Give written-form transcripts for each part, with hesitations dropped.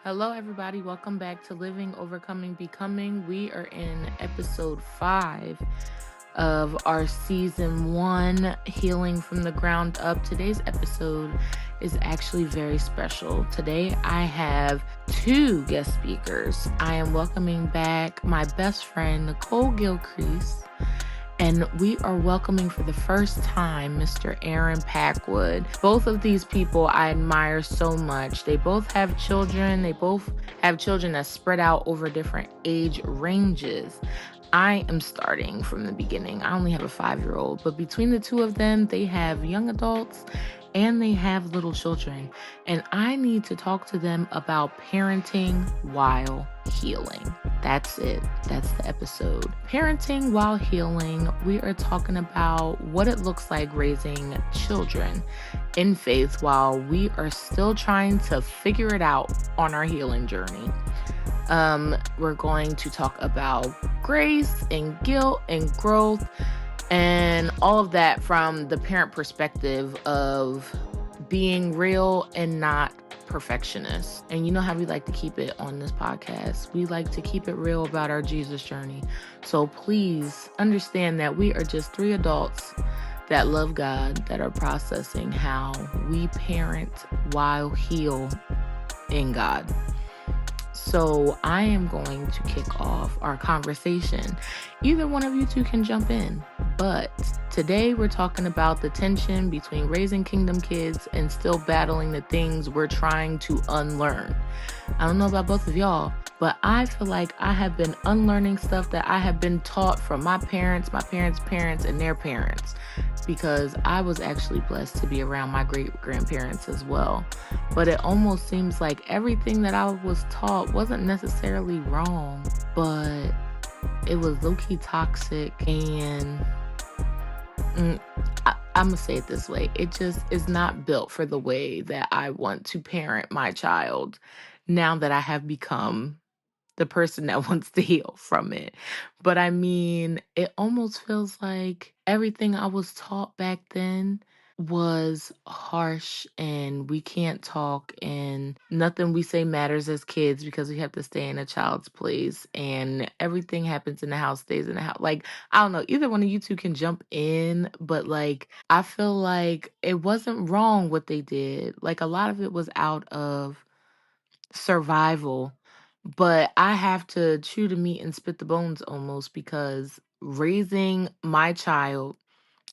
Hello, everybody. Welcome back to Living, Overcoming, Becoming. We are in episode 5 of our season 1, Healing from the Ground Up. Today's episode is actually very special. Today, I have 2 guest speakers. I am welcoming back my best friend, Nicole Gilchrease. And we are welcoming for the first time Mr. Aaron Packwood. Both of these people I admire so much. They both have children. They both have children that spread out over different age ranges. I am starting from the beginning. I only have a 5-year-old, but between the two of them, they have young adults and they have little children. And I need to talk to them about parenting while healing. That's it. That's the episode. Parenting while healing. We are talking about what it looks like raising children in faith while we are still trying to figure it out on our healing journey. We're going to talk about grace and guilt and growth and all of that from the parent perspective of being real and not perfectionist. And you know how we like to keep it on this podcast. We like to keep it real about our Jesus journey. So please understand that we are just 3 adults that love God, that are processing how we parent while heal in God. So I am going to kick off our conversation. Either one of you two can jump in, but today we're talking about the tension between raising kingdom kids and still battling the things we're trying to unlearn. I don't know about both of y'all, but I feel like I have been unlearning stuff that I have been taught from my parents' parents, and their parents, because I was actually blessed to be around my great-grandparents as well. But it almost seems like everything that I was taught wasn't necessarily wrong, but it was low-key toxic. And I'm going to say it this way. It just is not built for the way that I want to parent my child now that I have become the person that wants to heal from it. But I mean, it almost feels like everything I was taught back then was harsh and we can't talk and nothing we say matters as kids because we have to stay in a child's place and everything happens in the house stays in the house. Like, I don't know, either one of you two can jump in, but like I feel like it wasn't wrong what they did. Like a lot of it was out of survival, but I have to chew the meat and spit the bones almost because raising my child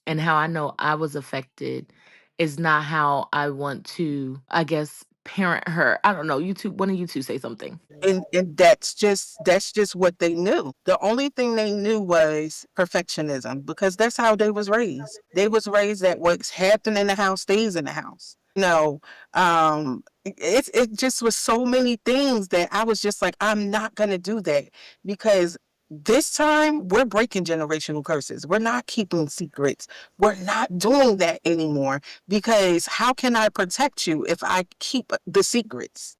and how I know I was affected is not how I want to, I guess, parent her. I don't know. One of you two say something. And that's just what they knew. The only thing they knew was perfectionism because that's how they was raised. They was raised that what's happening in the house stays in the house. It just was so many things that I was just like, I'm not gonna do that because this time we're breaking generational curses. We're not keeping secrets. We're not doing that anymore because how can I protect you if I keep the secrets?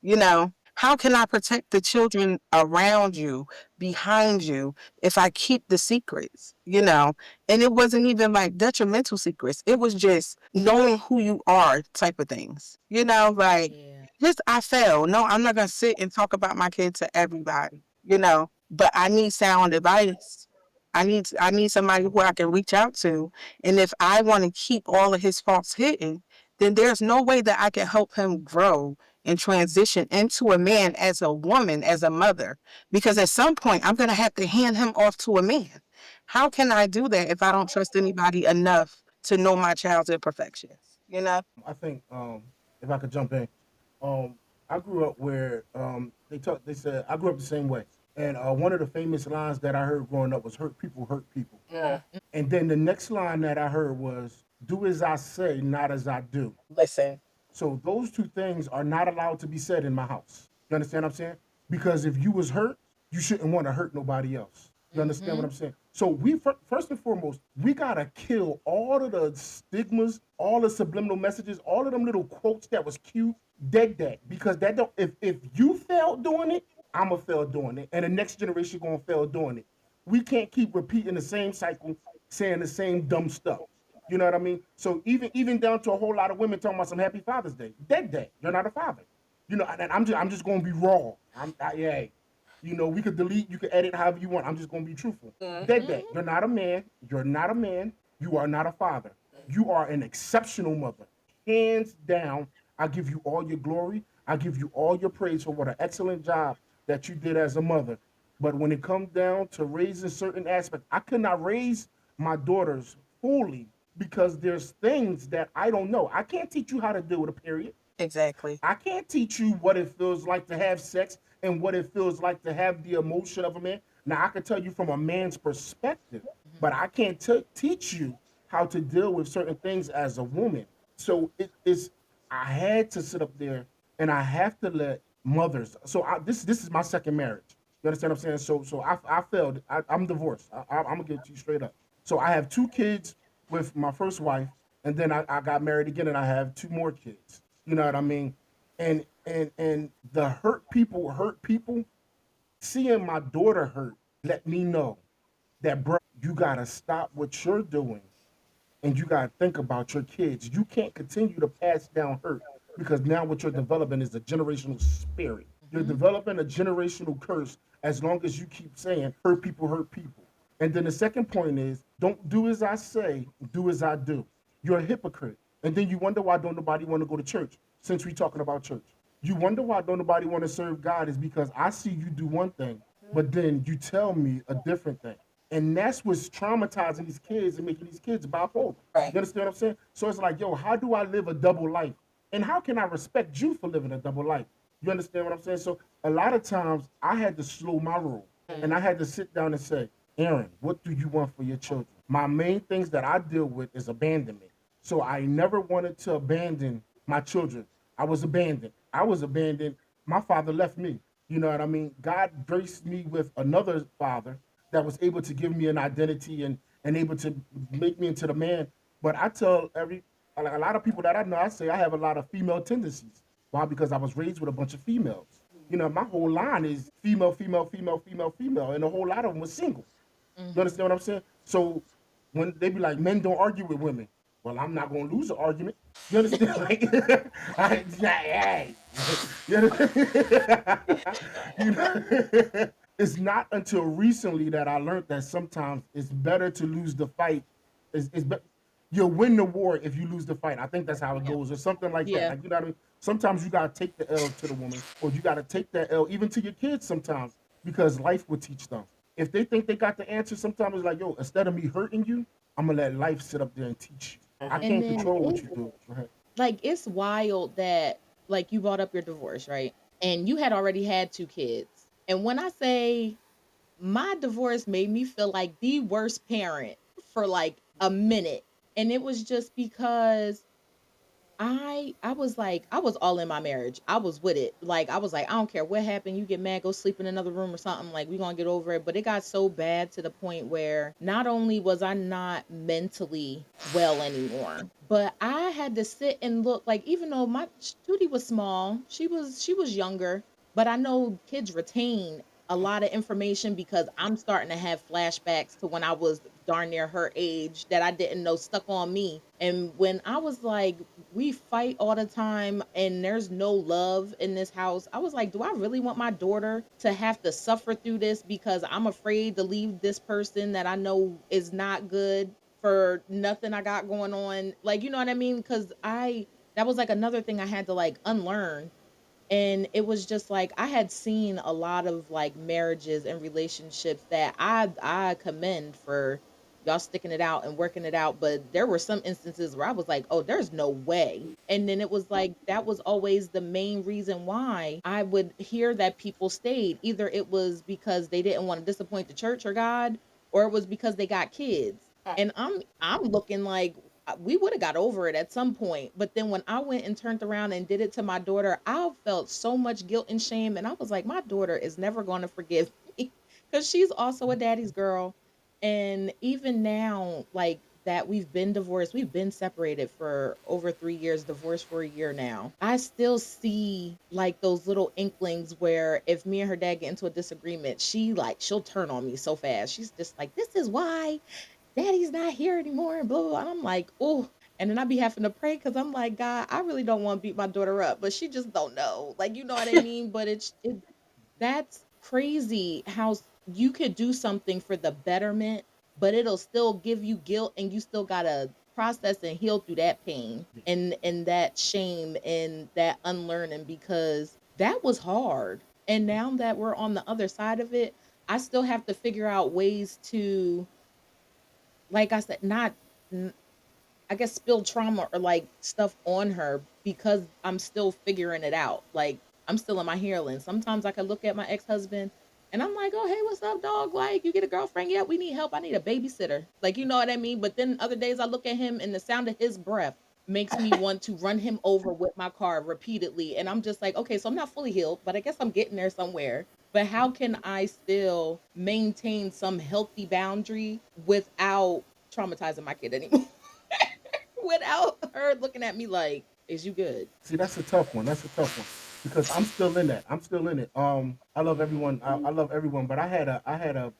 How can I protect the children around you, behind you, if I keep the secrets? And it wasn't even like detrimental secrets. It was just knowing who you are type of things. Yeah. Just I fail. No, I'm not gonna sit and talk about my kid to everybody. But I need sound advice. I need somebody who I can reach out to. And if I want to keep all of his faults hidden, then there's no way that I can help him grow and transition into a man as a woman, as a mother. Because at some point I'm gonna have to hand him off to a man. How can I do that if I don't trust anybody enough to know my child's imperfections? I think if I could jump in, um, I grew up where they said I grew up the same way, and one of the famous lines that I heard growing up was hurt people," Yeah. and then the next line that I heard was "do as I say, not as I do." Listen. So those two things are not allowed to be said in my house. You understand what I'm saying? Because if you was hurt, you shouldn't want to hurt nobody else. You understand what I'm saying? So first and foremost, we gotta kill all of the stigmas, all the subliminal messages, all of them little quotes that was cute, dead that. Because that don't if you failed doing it, I'ma fail doing it. And the next generation gonna fail doing it. We can't keep repeating the same cycle, saying the same dumb stuff. You know what I mean? So even down to a whole lot of women talking about some Happy Father's Day. Dead day. You're not a father. And I'm just gonna be raw. Yeah. We could delete, you could edit however you want. I'm just gonna be truthful. Dead that. Mhm. You're not a man. You're not a man. You are not a father. You are an exceptional mother. Hands down, I give you all your glory. I give you all your praise for what an excellent job that you did as a mother. But when it comes down to raising certain aspects, I could not raise my daughters fully because there's things that I don't know. I can't teach you how to deal with a period. Exactly. I can't teach you what it feels like to have sex and what it feels like to have the emotion of a man. Now, I can tell you from a man's perspective, but I can't teach you how to deal with certain things as a woman. So I had to sit up there and I have to let mothers. So this is my second marriage. You understand what I'm saying? So I failed. I'm divorced. I'm gonna get to you straight up. So I have two kids with my first wife, and then I got married again, and I have two more kids. You know what I mean? And the hurt people. Seeing my daughter hurt let me know that, bro, you gotta stop what you're doing and you gotta think about your kids. You can't continue to pass down hurt because now what you're developing is a generational spirit. You're Mhm. developing a generational curse as long as you keep saying hurt people hurt people. And then the second point is don't do as I say, do as I do. You're a hypocrite. And then you wonder why don't nobody want to go to church since we're talking about church. You wonder why don't nobody want to serve God is because I see you do one thing, but then you tell me a different thing. And that's what's traumatizing these kids and making these kids bipolar. Right. You understand what I'm saying? So it's like, yo, how do I live a double life? And how can I respect you for living a double life? You understand what I'm saying? So a lot of times I had to slow my roll and I had to sit down and say, Aaron, what do you want for your children? My main things that I deal with is abandonment. So I never wanted to abandon my children. I was abandoned. I was abandoned. My father left me. You know what I mean? God graced me with another father that was able to give me an identity and able to make me into the man. But I tell a lot of people that I know, I say I have a lot of female tendencies. Why? Because I was raised with a bunch of females. My whole line is female, female, female, female, female, and a whole lot of them was single. You Mhm. understand what I'm saying? So when they be like, men don't argue with women. Well, I'm not gonna lose an argument. You understand? Like, hey, you know, you know? It's not until recently that I learned that sometimes it's better to lose the fight. You'll win the war if you lose the fight. I think that's how it Yeah. goes, or something like that. Yeah. Like, you know what I mean? Sometimes you gotta take the L to the woman, or you gotta take that L even to your kids sometimes, because life will teach them. If they think they got the answer, sometimes it's like, yo, instead of me hurting you, I'm gonna let life sit up there and teach you. I And can't then control what you do. Go ahead. like it's wild that like you brought up your divorce, right? And you had already had two kids. And when I say my divorce made me feel like the worst parent for like a minute. And it was just because I was like, I was all in my marriage. I was with it. Like I was like, I don't care what happened. You get mad, go sleep in another room or something. Like we gonna get over it. But it got so bad to the point where not only was I not mentally well anymore, but I had to sit and look. Like even though my Judy was small, she was younger. But I know kids retain a lot of information because I'm starting to have flashbacks to when I was darn near her age that I didn't know stuck on me. And when I was like, we fight all the time and there's no love in this house, I was like, do I really want my daughter to have to suffer through this because I'm afraid to leave this person that I know is not good for nothing I got going on? Like, you know what I mean? Because that was like another thing I had to like unlearn. And it was just like I had seen a lot of like marriages and relationships that I commend for y'all sticking it out and working it out, but there were some instances where I was like, oh, there's no way. And then it was like that was always the main reason why I would hear that people stayed. Either it was because they didn't want to disappoint the church or God, or it was because they got kids. And I'm looking like we would have got over it at some point. But then when I went and turned around and did it to my daughter, I felt so much guilt and shame. And I was like, my daughter is never going to forgive me because she's also a daddy's girl. And even now, like that, we've been divorced, we've been separated for over 3 years, divorced for a year now. I still see like those little inklings where if me and her dad get into a disagreement, she'll turn on me so fast. She's just like, this is why daddy's not here anymore and blah blah blah. And I'm like, oh. And then I be having to pray because I'm like, God, I really don't want to beat my daughter up, but she just don't know. Like, you know what I mean? But that's crazy how you could do something for the betterment, but it'll still give you guilt, and you still gotta process and heal through that pain and that shame and that unlearning, because that was hard. And now that we're on the other side of it, I still have to figure out ways to, like I said, not I guess spill trauma or like stuff on her, because I'm still figuring it out. Like, I'm still in my healing. Sometimes I could look at my ex-husband and I'm like, "Oh, hey, what's up, dog? Like, you get a girlfriend? Yeah, we need help. I need a babysitter." Like, you know what I mean? But then other days I look at him and the sound of his breath makes me want to run him over with my car repeatedly. And I'm just like, "Okay, so I'm not fully healed, but I guess I'm getting there somewhere." But how can I still maintain some healthy boundary without traumatizing my kid anymore? Without her looking at me like, "Is you good?" See, that's a tough one. That's a tough one because I'm still in that. I'm still in it. I love everyone. I love everyone, but I had a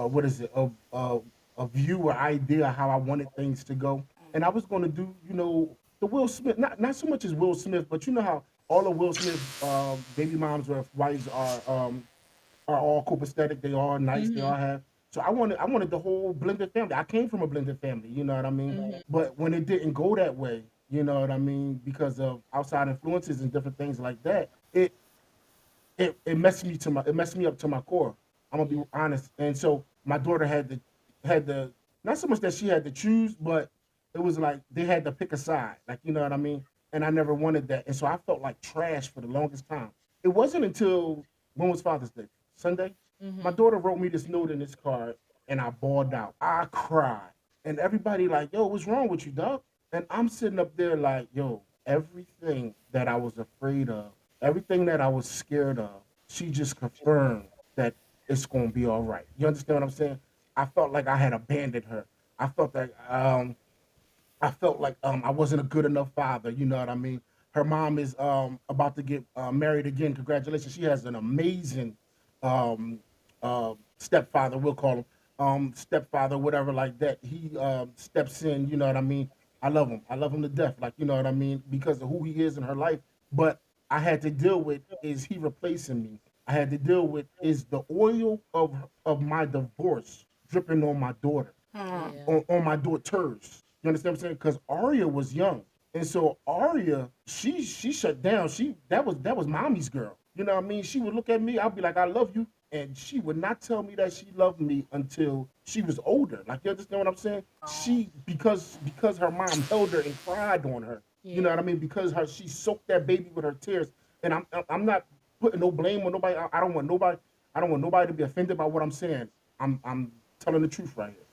what is it? A view or idea how I wanted things to go, and I was going to do, the Will Smith. Not so much as Will Smith, but you know how all of Will Smith baby moms or wives are all copacetic. They all nice. They all Mhm, have. So I wanted the whole blended family. I came from a blended family. You know what I mean? mhm. But when it didn't go that way, you know what I mean, because of outside influences and different things like that, it messed me up to my core. I'm gonna be Yeah. honest. And so my daughter had the not so much that she had to choose, but it was like they had to pick a side. Like, you know what I mean? And I never wanted that. And so I felt like trash for the longest time. It wasn't until when was Father's Day? Sunday? My Mhm. daughter wrote me this note in this card and I bawled out. I cried. And everybody like, yo, what's wrong with you, dog? And I'm sitting up there like, yo, everything that I was afraid of, everything that I was scared of, she just confirmed that it's gonna be all right. You understand what I'm saying? I felt like I had abandoned her. I felt that I wasn't a good enough father. You know what I mean? Her mom is about to get married again. Congratulations! She has an amazing um, stepfather. We'll call him stepfather, whatever like that. He steps in. You know what I mean? I love him. I love him to death. Like, you know what I mean, because of who he is in her life. But I had to deal with, is he replacing me? I had to deal with, is the oil of my divorce dripping on my daughter, Yeah. on my daughters. You understand what I'm saying? Because Aria was young, and so Aria, she shut down. That was mommy's girl. You know what I mean? She would look at me. I'd be like, "I love you," and she would not tell me that she loved me until she was older. Like, you understand what I'm saying? She, because her mom held her and cried on her. You know what Yeah. I mean? Because she soaked that baby with her tears. And I'm not putting no blame on nobody. I don't want nobody. I don't want nobody to be offended by what I'm saying. I'm telling the truth right here.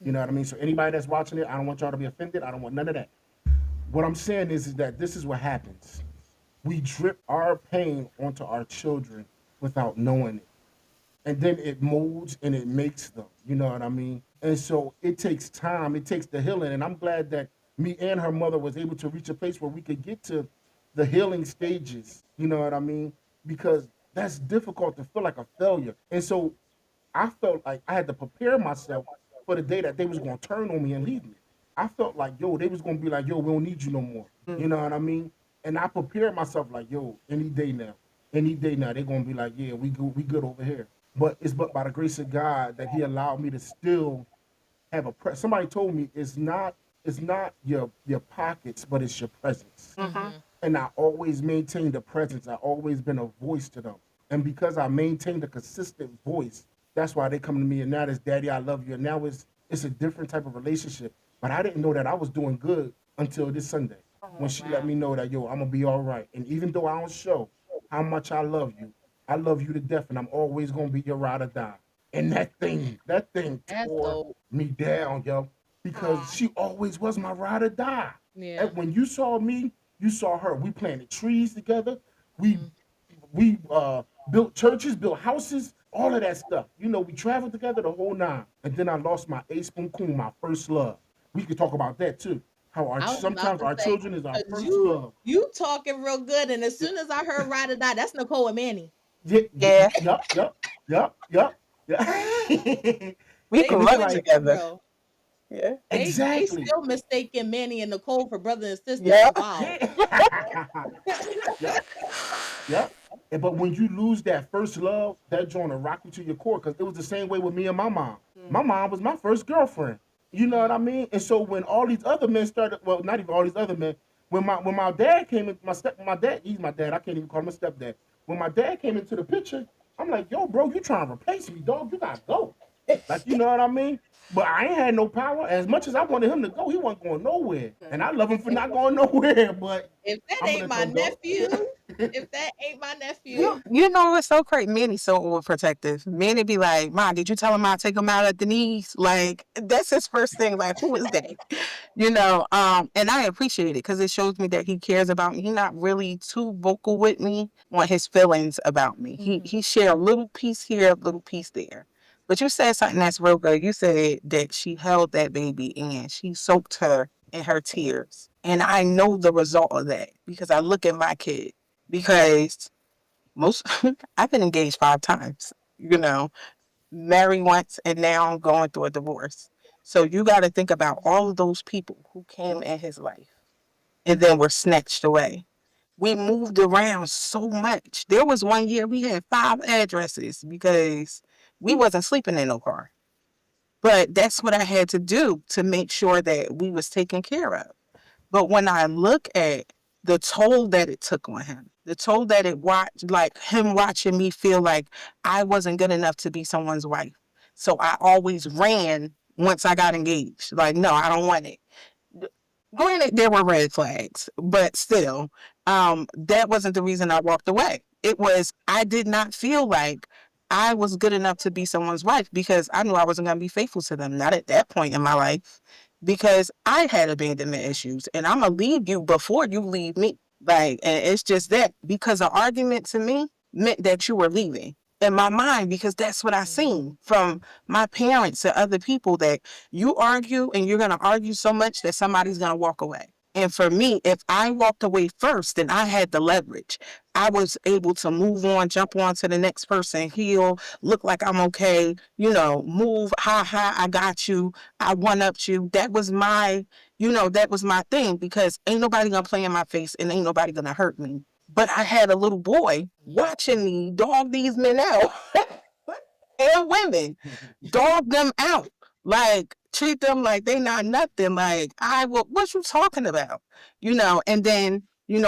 You know what I Mhm. mean? So anybody that's watching it, I don't want y'all to be offended. I don't want none of that. What I'm saying is that this is what happens. We drip our pain onto our children without knowing it. And then it molds and it makes them. You know what I mean? And so it takes time. It takes the healing. And I'm glad that me and her mother was able to reach a place where we could get to the healing stages. You know what I mean? Because that's difficult to feel like a failure. And so I felt like I had to prepare myself for the day that they was gonna turn on me and leave me. I felt like, yo, they was gonna be like, yo, we don't need you no more. You know what I mean? And I prepared myself like, yo, any day now, they're gonna be like, yeah, we good over here. But it's but by the grace of God that He allowed me to still have somebody told me it's not your pockets, but it's your presence. Mhm. And I always maintained a presence. I always been a voice to them. And because I maintained a consistent voice, that's why they come to me and now it's daddy, I love you. And now it's a different type of relationship. But I didn't know that I was doing good until this Sunday when she let Wow. me know that, yo, I'm gonna be all right. And even though I don't show how much I love you to death, and I'm always gonna be your ride or die. And that thing That's tore dope. me down, yo, because she always was my ride or die. And Yeah. when you saw me, you saw her. We planted trees together. We Mhm. we built churches, built houses, all of that stuff. We traveled together the whole nine. And then I lost my ace boom coon, my first love. We could talk about that too. How our I was about sometimes to our say, children is our 'cause first you love. you talking real good, and as soon as I heard "Ride or Die," that's Nicole and Manny. Yeah, Yeah, yup, yup, yup, yup, yeah. we They And can it's run twins like, for together. real. Yeah. They Exactly. still mistaking Manny and Nicole for brother and sister. Yeah. It's wild. Yeah. Yep. Yep. But when you lose that first love, that joint will rock you to your core. Because it was the same way with me and my mom. My mom was my first girlfriend. You know what I mean? And so when all these other men started, well, not even all these other men, when my dad came in, my dad, he's my dad. I can't even call him a stepdad. When my dad came into the picture, I'm like, yo, bro, you trying to replace me, dog? You gotta go. Like, you know what I mean? But I ain't had no power. As much as I wanted him to go, he wasn't going nowhere. And I love him for not going nowhere. But If that I'm gonna ain't let my them go. nephew, if that ain't my nephew, You know what's so crazy? Manny's so overprotective. Manny be like, "Mom, did you tell him I'll take him out at the knees?" Like that's his first thing. Like, who is that? And I appreciate it because it shows me that he cares about me. He's not really too vocal with me on his feelings about me. He share a little piece here, a little piece there. But you said something that's real good. You said that she held that baby and she soaked her in her tears. And I know the result of that because I look at my kid because most I've been engaged 5 times, married once and now I'm going through a divorce. So you got to think about all of those people who came in his life and then were snatched away. We moved around so much. There was one year we had 5 addresses because we wasn't sleeping in no car. But that's what I had to do to make sure that we was taken care of. But when I look at the toll that it took on him, the toll that it watched, like him watching me feel like I wasn't good enough to be someone's wife. So I always ran once I got engaged. Like, no, I don't want it. Granted, there were red flags, but still, that wasn't the reason I walked away. It was I did not feel like I was good enough to be someone's wife because I knew I wasn't going to be faithful to them. Not at that point in my life, because I had abandonment issues, and I'm gonna leave you before you leave me. Like, and it's just that because an argument to me meant that you were leaving in my mind because that's what I seen from my parents and other people that you argue and you're going to argue so much that somebody's going to walk away. And for me, if I walked away first, then I had the leverage. I was able to move on, jump on to the next person, heal, look like I'm okay, move, ha ha, I got you, I one upped you. That was my thing because ain't nobody gonna play in my face and ain't nobody gonna hurt me. But I had a little boy watching me dog these men out and women dog them out. Like treat them like they not nothing. Like what you talking about? And then,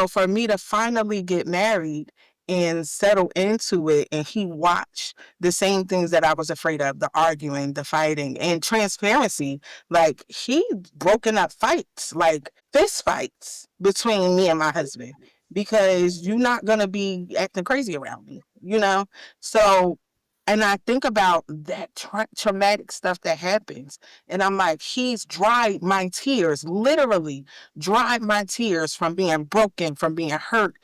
for me to finally get married and settle into it and he watched the same things that I was afraid of, the arguing, the fighting, and transparency. Like he broken up fights, like fist fights between me and my husband because you're not gonna be acting crazy around me. So and I think about that traumatic stuff that happens. And I'm like, he's dried my tears, literally dried my tears from being broken, from being hurt,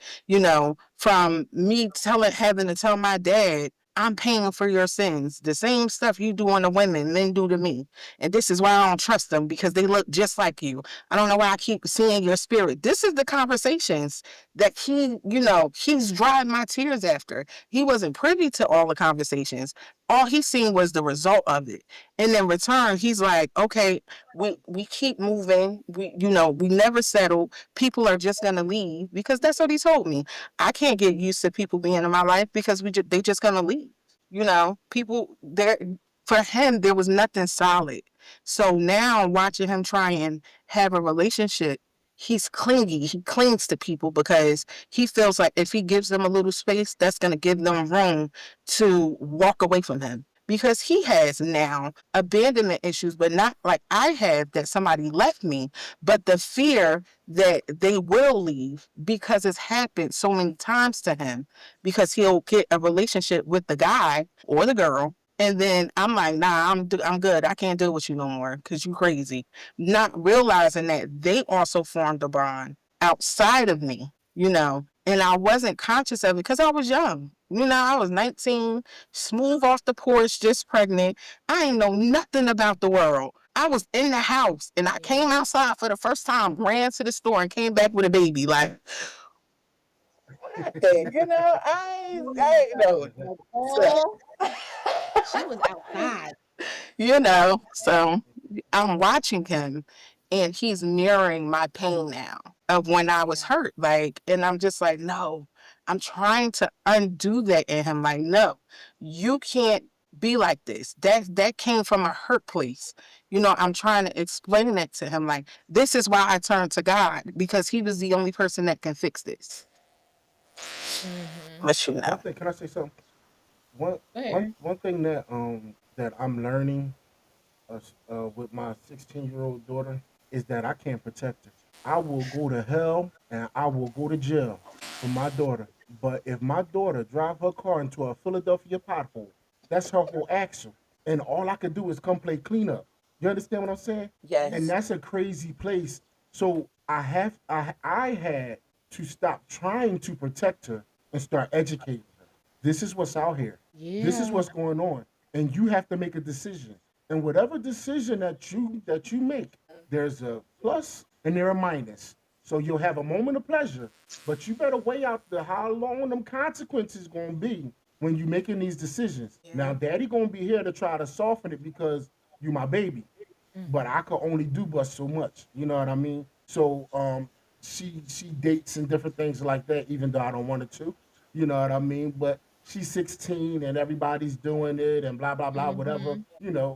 from me having to tell my dad, I'm paying for your sins. The same stuff you do on the women, men do to me. And this is why I don't trust them because they look just like you. I don't know why I keep seeing your spirit. This is the conversations that he's dried my tears after. He wasn't privy to all the conversations. All he seen was the result of it. And in return, he's like, okay, we keep moving. We never settle. People are just gonna leave because that's what he told me. I can't get used to people being in my life because they just gonna leave. People there for him there was nothing solid. So now watching him try and have a relationship, he's clingy. He clings to people because he feels like if he gives them a little space, that's going to give them room to walk away from him. Because he has now abandonment issues, but not like I have that somebody left me, but the fear that they will leave because it's happened so many times to him because he'll get a relationship with the guy or the girl. And then I'm like, nah, I'm good. I can't deal with you no more because you crazy. Not realizing that they also formed a bond outside of me. And I wasn't conscious of it because I was young. I was 19, smooth off the porch, just pregnant. I ain't know nothing about the world. I was in the house and I came outside for the first time, ran to the store and came back with a baby. Like, what happened? I ain't know. So, oh, she was outside. so I'm watching him and he's mirroring my pain now of when I was hurt. Like, and I'm just like, no, I'm trying to undo that in him. Like, no, you can't be like this. That came from a hurt place. I'm trying to explain that to him. Like, this is why I turned to God, because he was the only person that can fix this. Mm-hmm. But One thing, can I say something? One Go ahead, one Aaron. one thing that I'm learning with my 16-year-old daughter is that I can't protect her. I will go to hell and I will go to jail for my daughter. But if my daughter drive her car into a Philadelphia pothole, that's her whole axle. And all I could do is come play cleanup. You understand what I'm saying? And yes, that's a crazy place. So I had to stop trying to protect her and start educating her. This is what's out here. This is Yeah. what's going on. And you have to make a decision. And whatever decision that you make, there's a plus and there a minus. So you'll have a moment of pleasure, but you better weigh out how long them consequences gonna be when you making these decisions. Now, yeah, daddy gonna be here to try to soften it because you my baby, but Mm-hmm. I could only do but so much. You know what I mean? So she dates and different things like that, even though I don't want her to. You know what I mean? But she's 16 and everybody's doing it and blah blah blah, whatever, Mm-hmm.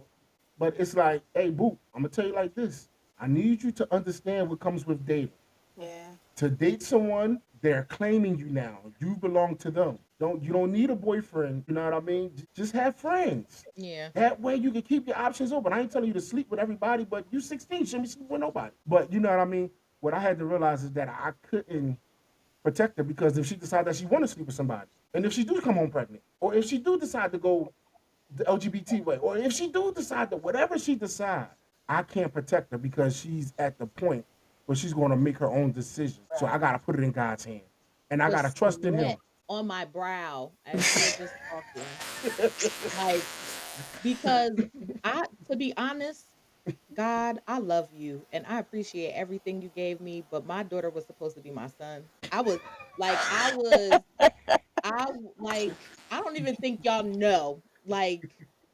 But it's like, hey, boo, I'm gonna tell you like this. I need you to understand what comes with dating. yeah. To date someone, they're claiming you now. You belong to them. You don't need a boyfriend, you know what I mean? Just have friends. Yeah. That way you can keep your options open. I ain't telling you to sleep with everybody, but you 16, you shouldn't be sleeping with nobody. But you know what I mean? What I had to realize is that I couldn't protect her, because if she decides that she want to sleep with somebody, and if she do come home pregnant, or if she do decide to go the LGBT way, or if she do decide to whatever she decide, I can't protect her because she's at the point where she's going to make her own decisions. So I Right. got to put it in God's hand, and I The got to trust in sweat Him. on my brow as you were just talking. Like, because to be honest, God, I love you and I appreciate everything you gave me, but my daughter was supposed to be my son. I don't even think y'all know. Like,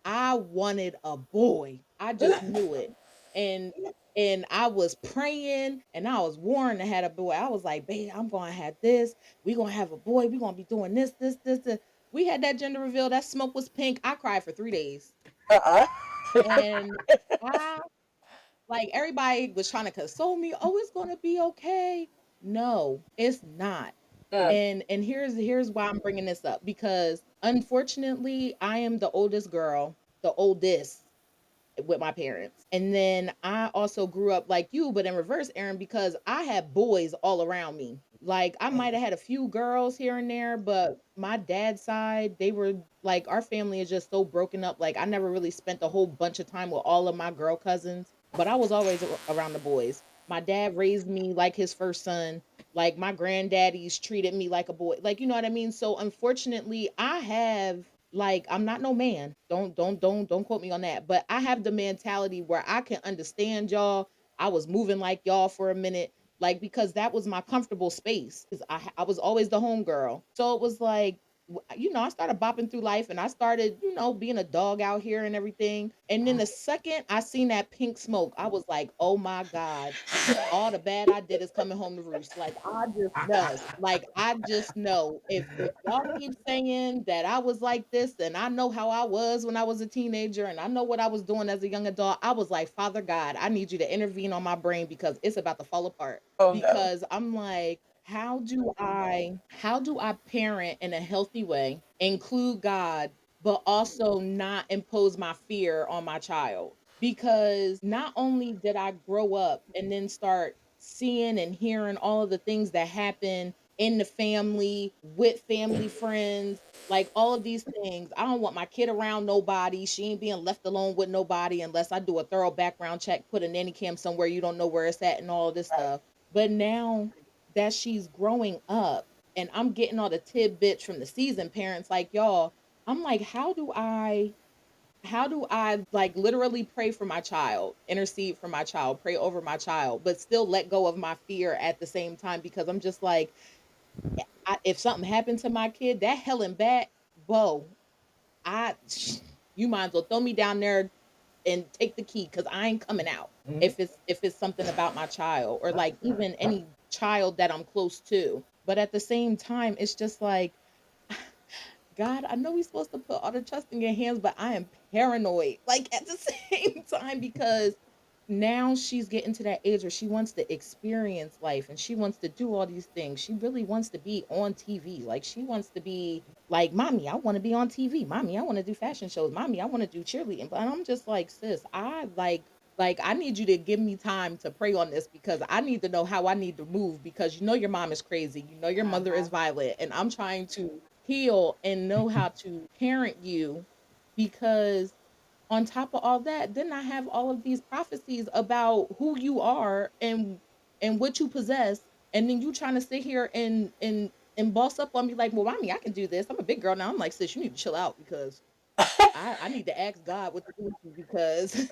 I wanted a boy. I just knew it. And I was praying and I was warned to have a boy. I was like, babe, I'm gonna have this. We gonna have a boy. We gonna be doing this. We had that gender reveal. That smoke was pink. I cried for 3 days. Uh-uh. And I like everybody was trying to console me. Oh, it's gonna be okay. No, it's not. And here's why I'm bringing this up, because unfortunately I am the oldest girl, the oldest with my parents. And then I also grew up like you, but in reverse, Aaron, because I had boys all around me. Like, I might have had a few girls here and there, but my dad's side, they were like, our family is just so broken up. Like, I never really spent a whole bunch of time with all of my girl cousins, but I was always around the boys. My dad raised me like his first son. Like, my granddaddies treated me like a boy. Like, you know what I mean? So unfortunately, I have, like, I'm not no man. Don't quote me on that. But I have the mentality where I can understand y'all. I was moving like y'all for a minute, like, because that was my comfortable space. 'Cause I was always the homegirl. So it was like, I started bopping through life and I started, being a dog out here and everything. And then the second I seen that pink smoke, I was like, oh my God, all the bad I did is coming home to roost. Like, I just know. Like, I just know, if y'all keep saying that I was like this, and I know how I was when I was a teenager, and I know what I was doing as a young adult, I was like, Father God, I need you to intervene on my brain because it's about to fall apart. Oh no. Because I'm like, how do I parent in a healthy way, include God, but also not impose my fear on my child? Because not only did I grow up and then start seeing and hearing all of the things that happen in the family, with family friends, like all of these things. I don't want my kid around nobody. She ain't being left alone with nobody unless I do a thorough background check, put a nanny cam somewhere you don't know where it's at and all of this Right. stuff. But now that she's growing up and I'm getting all the tidbits from the seasoned parents like y'all, I'm like, how do I like literally pray for my child, intercede for my child, pray over my child, but still let go of my fear at the same time? Because I'm just like, if something happened to my kid, that hell and back, whoa, I, you might as well throw me down there and take the key because I ain't coming out Mhm. if it's something about my child or like even any child that I'm close to. But at the same time, it's just like, God, I know we're supposed to put all the trust in your hands, but I am paranoid. Like at the same time, because now she's getting to that age where she wants to experience life and she wants to do all these things. She really wants to be on TV. Like she wants to be like, Mommy, I want to be on TV. Mommy, I want to do fashion shows. Mommy, I want to do cheerleading. But I'm just like, sis, I like I need you to give me time to pray on this because I need to know how I need to move because you know your mom is crazy. You know your mother is violent and I'm trying to heal and know how to parent you because on top of all that, then I have all of these prophecies about who you are and what you possess, and then you trying to sit here and boss up on me like, well, mommy, I can do this. I'm a big girl now. I'm like, sis, you need to chill out because I need to ask God what to do with you because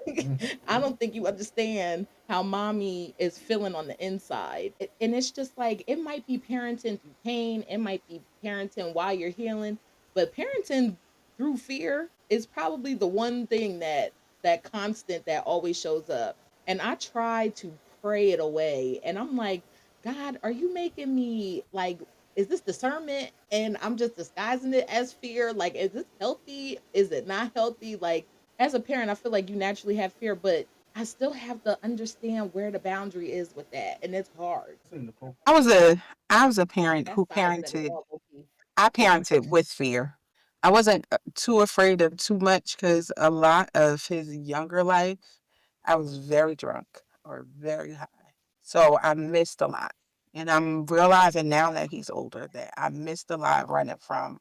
I don't think you understand how mommy is feeling on the inside. And it's just like it might be parenting through pain, it might be parenting while you're healing, but parenting through fear is probably the one thing that constant that always shows up. And I try to pray it away. And I'm like, God, are you making me like is this discernment and I'm just disguising it as fear? Like, is this healthy? Is it not healthy? Like, as a parent, I feel like you naturally have fear, but I still have to understand where the boundary is with that. And it's hard. Say, Nicole. I was a parent That's who sizing it parented. all, okay. I parented with fear. I wasn't too afraid of too much because a lot of his younger life, I was very drunk or very high. So I missed a lot. And I'm realizing now that he's older that I missed a lot running from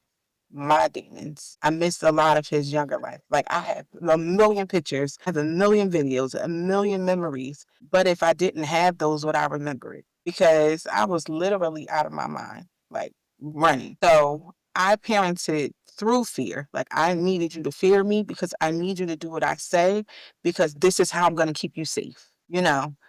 my demons. I missed a lot of his younger life. Like I have a million pictures, I have a million videos, a million memories. But if I didn't have those, would I remember it? Because I was literally out of my mind, like running. So I parented through fear. Like I needed you to fear me because I need you to do what I say because this is how I'm going to keep you safe.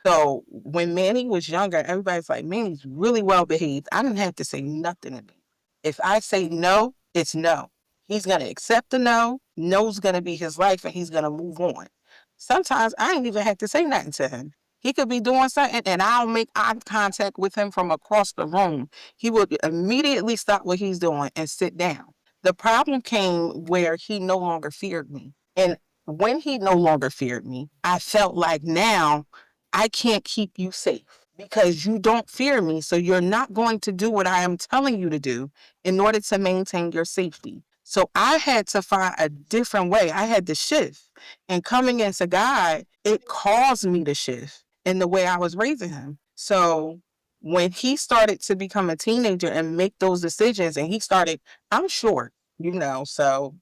So when Manny was younger, everybody's like, Manny's really well behaved. I didn't have to say nothing to me. If I say no, it's no. He's going to accept the no. No's going to be his life and he's going to move on. Sometimes I ain't even have to say nothing to him. He could be doing something and I'll make eye contact with him from across the room. He would immediately stop what he's doing and sit down. The problem came where he no longer feared me. And when he no longer feared me, I felt like now I can't keep you safe because you don't fear me. So you're not going to do what I am telling you to do in order to maintain your safety. So I had to find a different way. I had to shift. And coming into God, it caused me to shift in the way I was raising him. So when he started to become a teenager and make those decisions, and he started, I'm short, so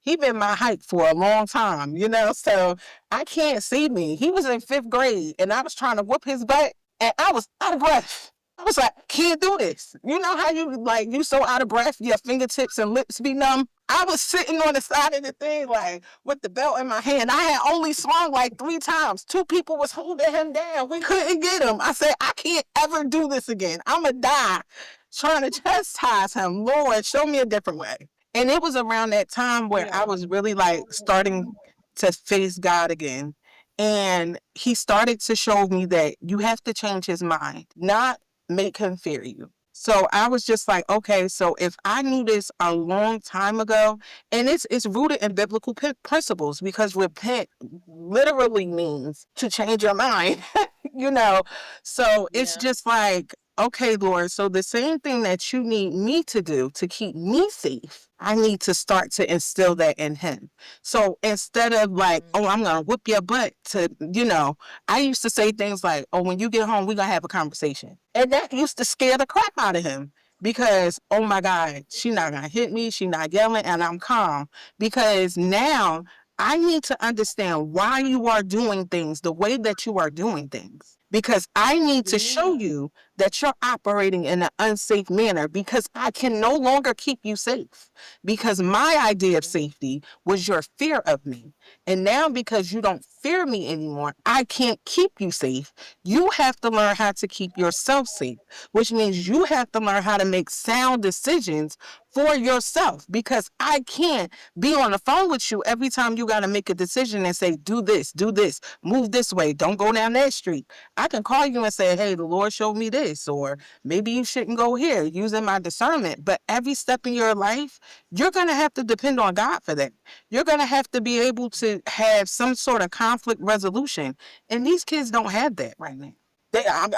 he been my height for a long time, so I can't see me. He was in 5th grade and I was trying to whoop his butt and I was out of breath. I was like, can't do this. You know how you so out of breath, your fingertips and lips be numb? I was sitting on the side of the thing, like with the belt in my hand. I had only swung like 3 times. 2 people was holding him down. We couldn't get him. I said, I can't ever do this again. I'm going to die trying to chastise him. Lord, show me a different way. And it was around that time where I Yeah. was really like starting to face God again. And he started to show me that you have to change his mind, not make him fear you. So I was just like, okay, so if I knew this a long time ago, and it's rooted in biblical principles because repent literally means to change your mind, you know. So it's Yeah. just like, okay, Lord, so the same thing that you need me to do to keep me safe, I need to start to instill that in him. So instead of like, Mm. oh, I'm going to whip your butt I used to say things like, oh, when you get home, we're going to have a conversation. And that used to scare the crap out of him because, oh my God, she's not going to hit me. She's not yelling and I'm calm because now I need to understand why you are doing things the way that you are doing things because I need to show Yeah. you that you're operating in an unsafe manner because I can no longer keep you safe. Because my idea of safety was your fear of me. And now, because you don't fear me anymore, I can't keep you safe. You have to learn how to keep yourself safe, which means you have to learn how to make sound decisions for yourself, because I can't be on the phone with you every time you got to make a decision and say, do this, move this way, don't go down that street. I can call you and say, hey, the Lord showed me this, or maybe you shouldn't go here, using my discernment. But every step in your life, you're going to have to depend on God for that. You're going to have to be able to have some sort of conflict resolution. And these kids don't have that right now.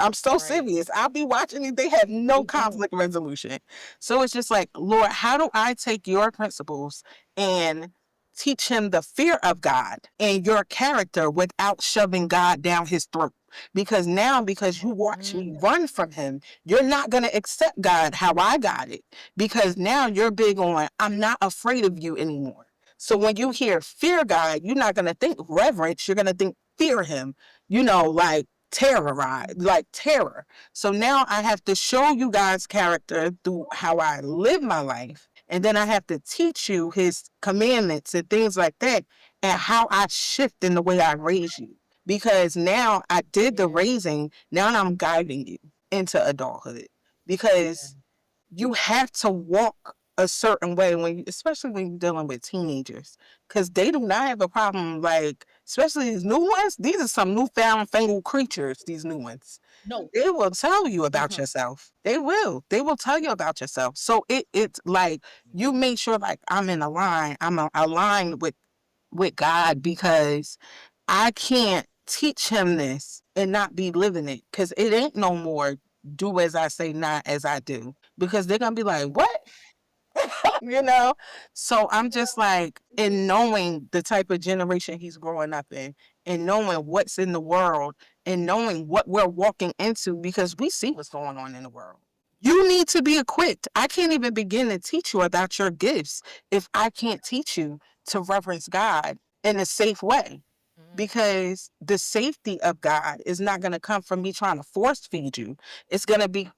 I'm so Right. serious. I'll be watching it. They have no They don't. conflict resolution. So it's just like, Lord, how do I take your principles and teach him the fear of God and your character without shoving God down his throat? Because now, because you watch me Mm, run from him, you're not going to accept God how I got it. Because now you're big on, I'm not afraid of you anymore. So when you hear fear God, you're not going to think reverence. You're going to think fear him, like terrorize, like terror. So now I have to show you God's character through how I live my life. And then I have to teach you his commandments and things like that, and how I shift in the way I raise you. Because now I did the yeah. raising, now I'm guiding you into adulthood. Yeah. Because you have to walk a certain way especially when you're dealing with teenagers, because they do not have a problem, like, especially these new ones. These are some newfound fangled creatures, these new ones. No. They will tell you about Uh-huh. yourself. They will tell you about yourself. So it's like, you make sure, like, I'm in a line, aligned with God, because I can't teach him this and not be living it, because it ain't no more do as I say, not as I do, because they're gonna be like, what? you know? So I'm just like, in knowing the type of generation he's growing up in, and knowing what's in the world, and knowing what we're walking into, because we see what's going on in the world. You need to be equipped. I can't even begin to teach you about your gifts if I can't teach you to reverence God in a safe way, Mm, because the safety of God is not going to come from me trying to force feed you. It's going to be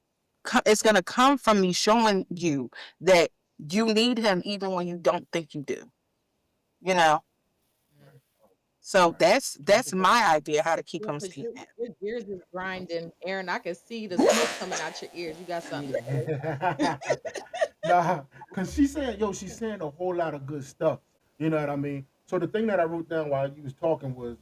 it's going to come from me showing you that you need him even when you don't think you do. You know. mm. So Right. that's my idea how to keep Yeah, him because safe. your gears is grinding, Aaron. I can see the smoke coming out your ears. You got something to say. Yeah. Nah, cause she's saying a whole lot of good stuff. You know what I mean? So the thing that I wrote down while you was talking was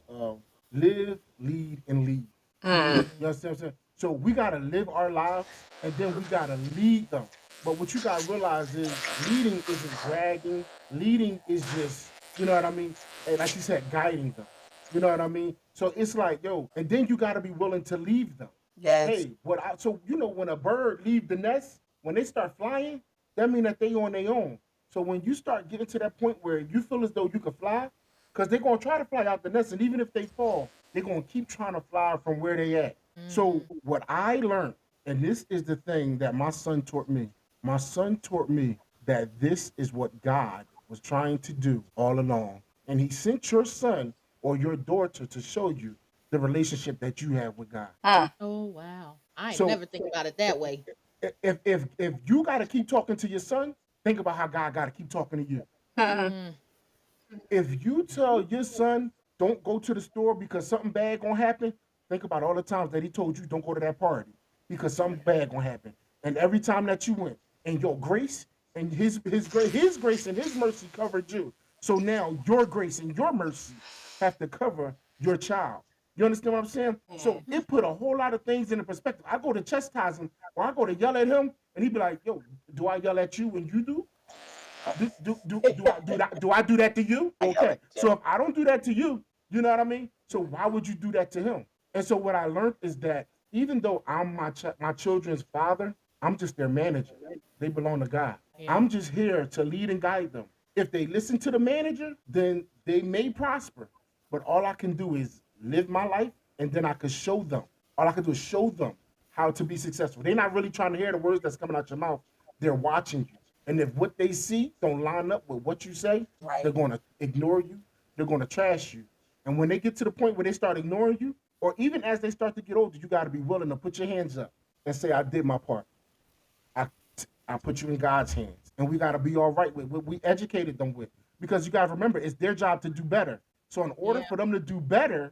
live, lead, and lead. Mm. You understand what I'm saying? So we gotta live our lives and then we gotta lead them. But what you gotta realize is leading isn't bragging. Leading is just, you know what I mean? And like you said, guiding them. You know what I mean? So it's like, yo, and then you gotta be willing to leave them. Yes. Hey, so when a bird leave the nest, when they start flying, that mean that they on their own. So when you start getting to that point where you feel as though you can fly, because they're gonna try to fly out the nest, and even if they fall, they're gonna keep trying to fly from where they at. So Mm, what I learned, and this is the thing that my son taught me. My son taught me that this is what God was trying to do all along. And he sent your son or your daughter to show you the relationship that you have with God. Mm. oh wow. I ain't So never think about it that way. if you gotta keep talking to your son, think about how God gotta keep talking to you. Mm. Mm, If you tell your son don't go to the store because something bad gonna happen, think about all the times that he told you don't go to that party because something bad gonna happen. And every time that you went, and your grace and his grace and his mercy covered you. So now your grace and your mercy have to cover your child. You understand what I'm saying? Yeah. So it put a whole lot of things into perspective. I go to chastise him or I go to yell at him, and he'd be like, "Yo, do I yell at you when you do? Do I do that to you? I yell Okay. at So you. if I don't do that to you, you know what I mean? So why would you do that to him? And so what I learned is that even though I'm my children's father, I'm just their manager. They belong to God. yeah. I'm just here to lead and guide them. If they listen to the manager, then they may prosper. But all I can do is live my life, and then I can show them. All I can do is show them how to be successful. They're not really trying to hear the words that's coming out your mouth. They're watching you. And if what they see don't line up with what you say, they're Right. going to ignore you. They're going to trash you. And when they get to the point where they start ignoring you, or even as they start to get older, you got to be willing to put your hands up and say, I did my part. I I put you in God's hands, and we got to be all right with what we educated them with, because you got to remember it's their job to do better. So in order Yeah. for them to do better,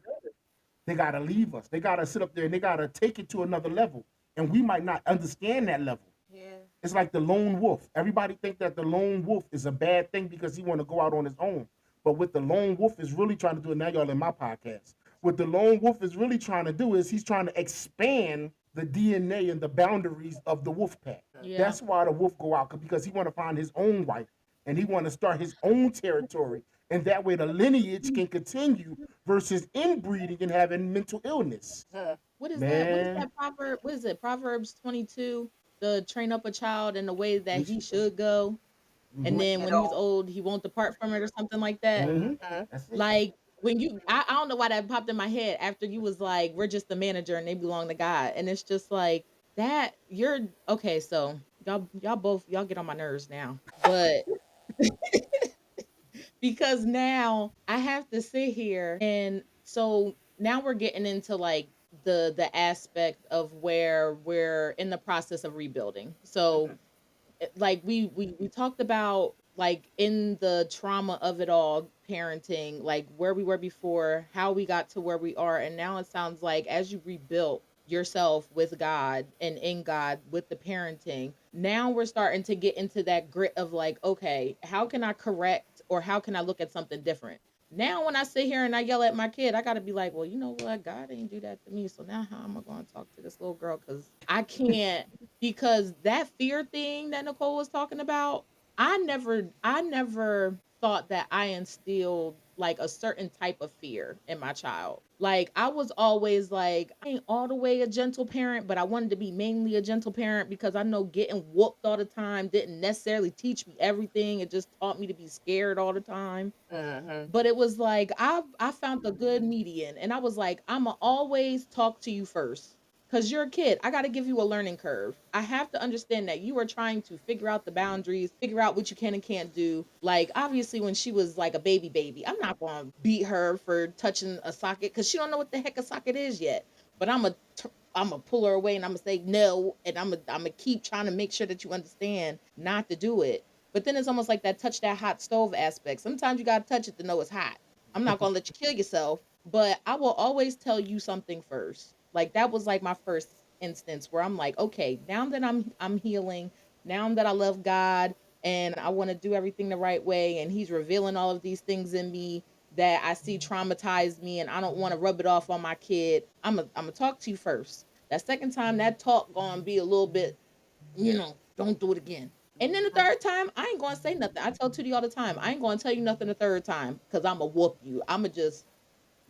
they got to leave us. They got to sit up there and they got to take it to another level, and we might not understand that level. Yeah. It's like the lone wolf. Everybody think that the lone wolf is a bad thing because he want to go out on his own. But what the lone wolf is really trying to do, and now y'all in my podcast, what the lone wolf is really trying to do is he's trying to expand the DNA and the boundaries of the wolf pack. Yeah. That's why the wolf go out, because he want to find his own wife and he want to start his own territory. And that way the lineage can continue versus inbreeding and having mental illness. What is that? What is Man, that proverb? What is it? Proverbs 22. The train up a child in the way that he should go, and then when he's old, he won't depart from it, or something like that. That's it. Like when I don't know why that popped in my head after you was like, we're just the manager and they belong to God. And it's just like that you're okay, so y'all get on my nerves now. But because now I have to sit here, and so now we're getting into like the aspect of where we're in the process of rebuilding. So like we talked about, like, in the trauma of it all, parenting, like where we were before, how we got to where we are, and now it sounds like as you rebuilt yourself with God and in God with the parenting, now we're starting to get into that grit of like, okay, how can I correct, or how can I look at something different? Now when I sit here and I yell at my kid, I got to be like, well, you know what, God ain't do that to me, so now how am I going to talk to this little girl? Because I can't, because that fear thing that Nicole was talking about, I never thought that I instilled like a certain type of fear in my child. Like I was always like, I ain't all the way a gentle parent, but I wanted to be mainly a gentle parent because I know getting whooped all the time didn't necessarily teach me everything. It just taught me to be scared all the time. But it was like I found a good median, and I was like, I'ma always talk to you first. Cause you're a kid. I gotta give you a learning curve. I have to understand that you are trying to figure out the boundaries, figure out what you can and can't do. Like obviously when she was like a baby, I'm not gonna beat her for touching a socket because she don't know what the heck a socket is yet. But I'm gonna pull her away and I'm gonna say no, and I'm gonna keep trying to make sure that you understand not to do it. But then it's almost like that touch that hot stove aspect. Sometimes you gotta touch it to know it's hot. I'm not gonna let you kill yourself, but I will always tell you something first. Like that was like my first instance where I'm like, okay, now that I'm healing, now that I love God and I want to do everything the right way, and He's revealing all of these things in me that I see traumatize me, and I don't want to rub it off on my kid. I'm gonna talk to you first. That second time, that talk gonna be a little bit, don't do it again. And then the third time, I ain't gonna say nothing. I tell Tootie all the time, I ain't gonna tell you nothing the third time because I'm gonna whoop you. I'ma just,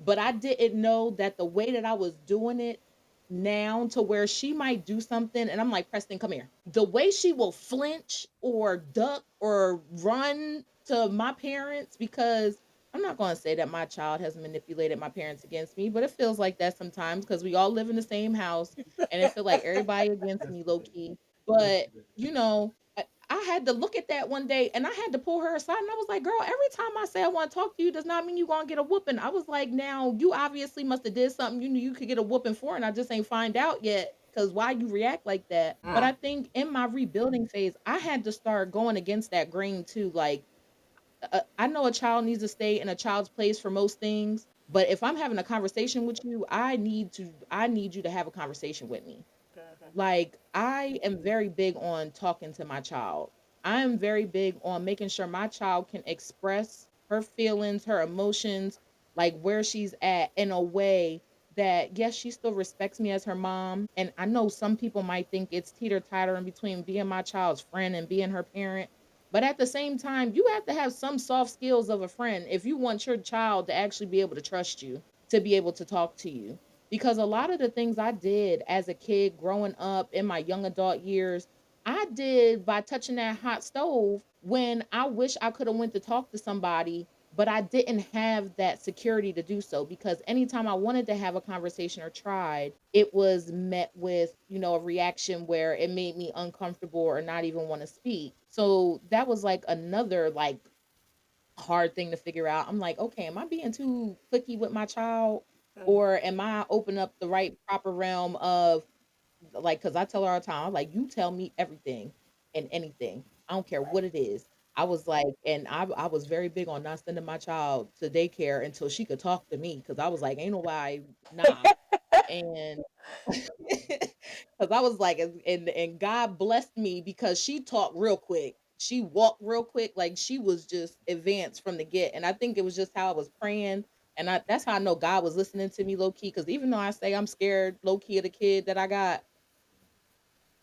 but I didn't know that the way that I was doing it now, to where she might do something and I'm like, Preston, come here. The way she will flinch or duck or run to my parents, because I'm not going to say that my child has manipulated my parents against me, but it feels like that sometimes because we all live in the same house and it feels like everybody against me low key. But, you know, I had to look at that one day and I had to pull her aside and I was like, girl, every time I say I want to talk to you does not mean you're going to get a whooping. I was like, now you obviously must have did something you knew you could get a whooping for, and I just ain't find out yet because why you react like that. But I think in my rebuilding phase, I had to start going against that grain too. Like, I know a child needs to stay in a child's place for most things, but if I'm having a conversation with you, I need you to have a conversation with me. Like, I am very big on talking to my child. I am very big on making sure my child can express her feelings, her emotions, like where she's at, in a way that, yes, she still respects me as her mom. And I know some people might think it's teeter totter in between being my child's friend and being her parent. But at the same time, you have to have some soft skills of a friend if you want your child to actually be able to trust you, to be able to talk to you. Because a lot of the things I did as a kid growing up in my young adult years, I did by touching that hot stove when I wish I could have went to talk to somebody, but I didn't have that security to do so, because anytime I wanted to have a conversation or tried, it was met with, a reaction where it made me uncomfortable or not even want to speak. So that was like another like hard thing to figure out. I'm like, okay, am I being too clicky with my child? Or am I opening up the right proper realm of like, because I tell her all the time, I'm like, you tell me everything and anything. I don't care what it is. I was like, and I was very big on not sending my child to daycare until she could talk to me, because I was like, ain't nobody, nah. And because I was like, and God blessed me because she talked real quick. She walked real quick, like she was just advanced from the get. And I think it was just how I was praying, and that's how I know God was listening to me low key. Because even though I say I'm scared low key of the kid that I got,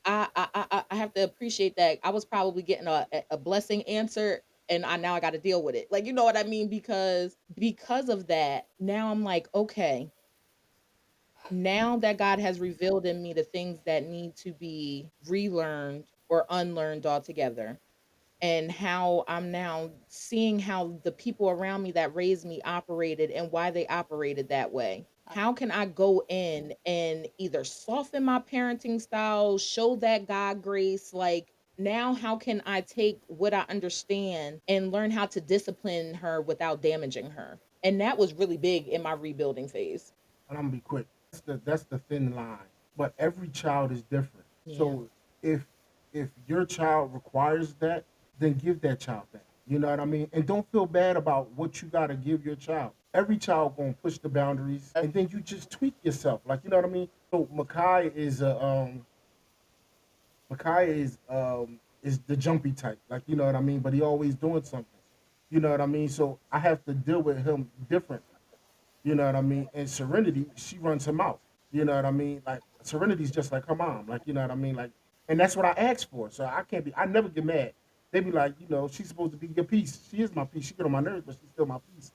I have to appreciate that I was probably getting a blessing answered, and I got to deal with it. Like, you know what I mean? Because of that, now I'm like, okay, now that God has revealed in me the things that need to be relearned or unlearned altogether, and how I'm now seeing how the people around me that raised me operated and why they operated that way. How can I go in and either soften my parenting style, show that God grace? Like, now, how can I take what I understand and learn how to discipline her without damaging her? And that was really big in my rebuilding phase. And I'm gonna be quick. That's the thin line. But every child is different. Yeah. So if your child requires that, then give that child that. You know what I mean? And don't feel bad about what you gotta give your child. Every child gonna push the boundaries, and then you just tweak yourself. Like, you know what I mean? So Makai is the jumpy type. Like, you know what I mean? But he always doing something. You know what I mean? So I have to deal with him different. You know what I mean? And Serenity, she runs him out. You know what I mean? Like, Serenity's just like her mom. Like, you know what I mean? Like, and that's what I asked for. So I never get mad. They be like, she's supposed to be your piece. She is my piece. She get on my nerves, but she's still my piece.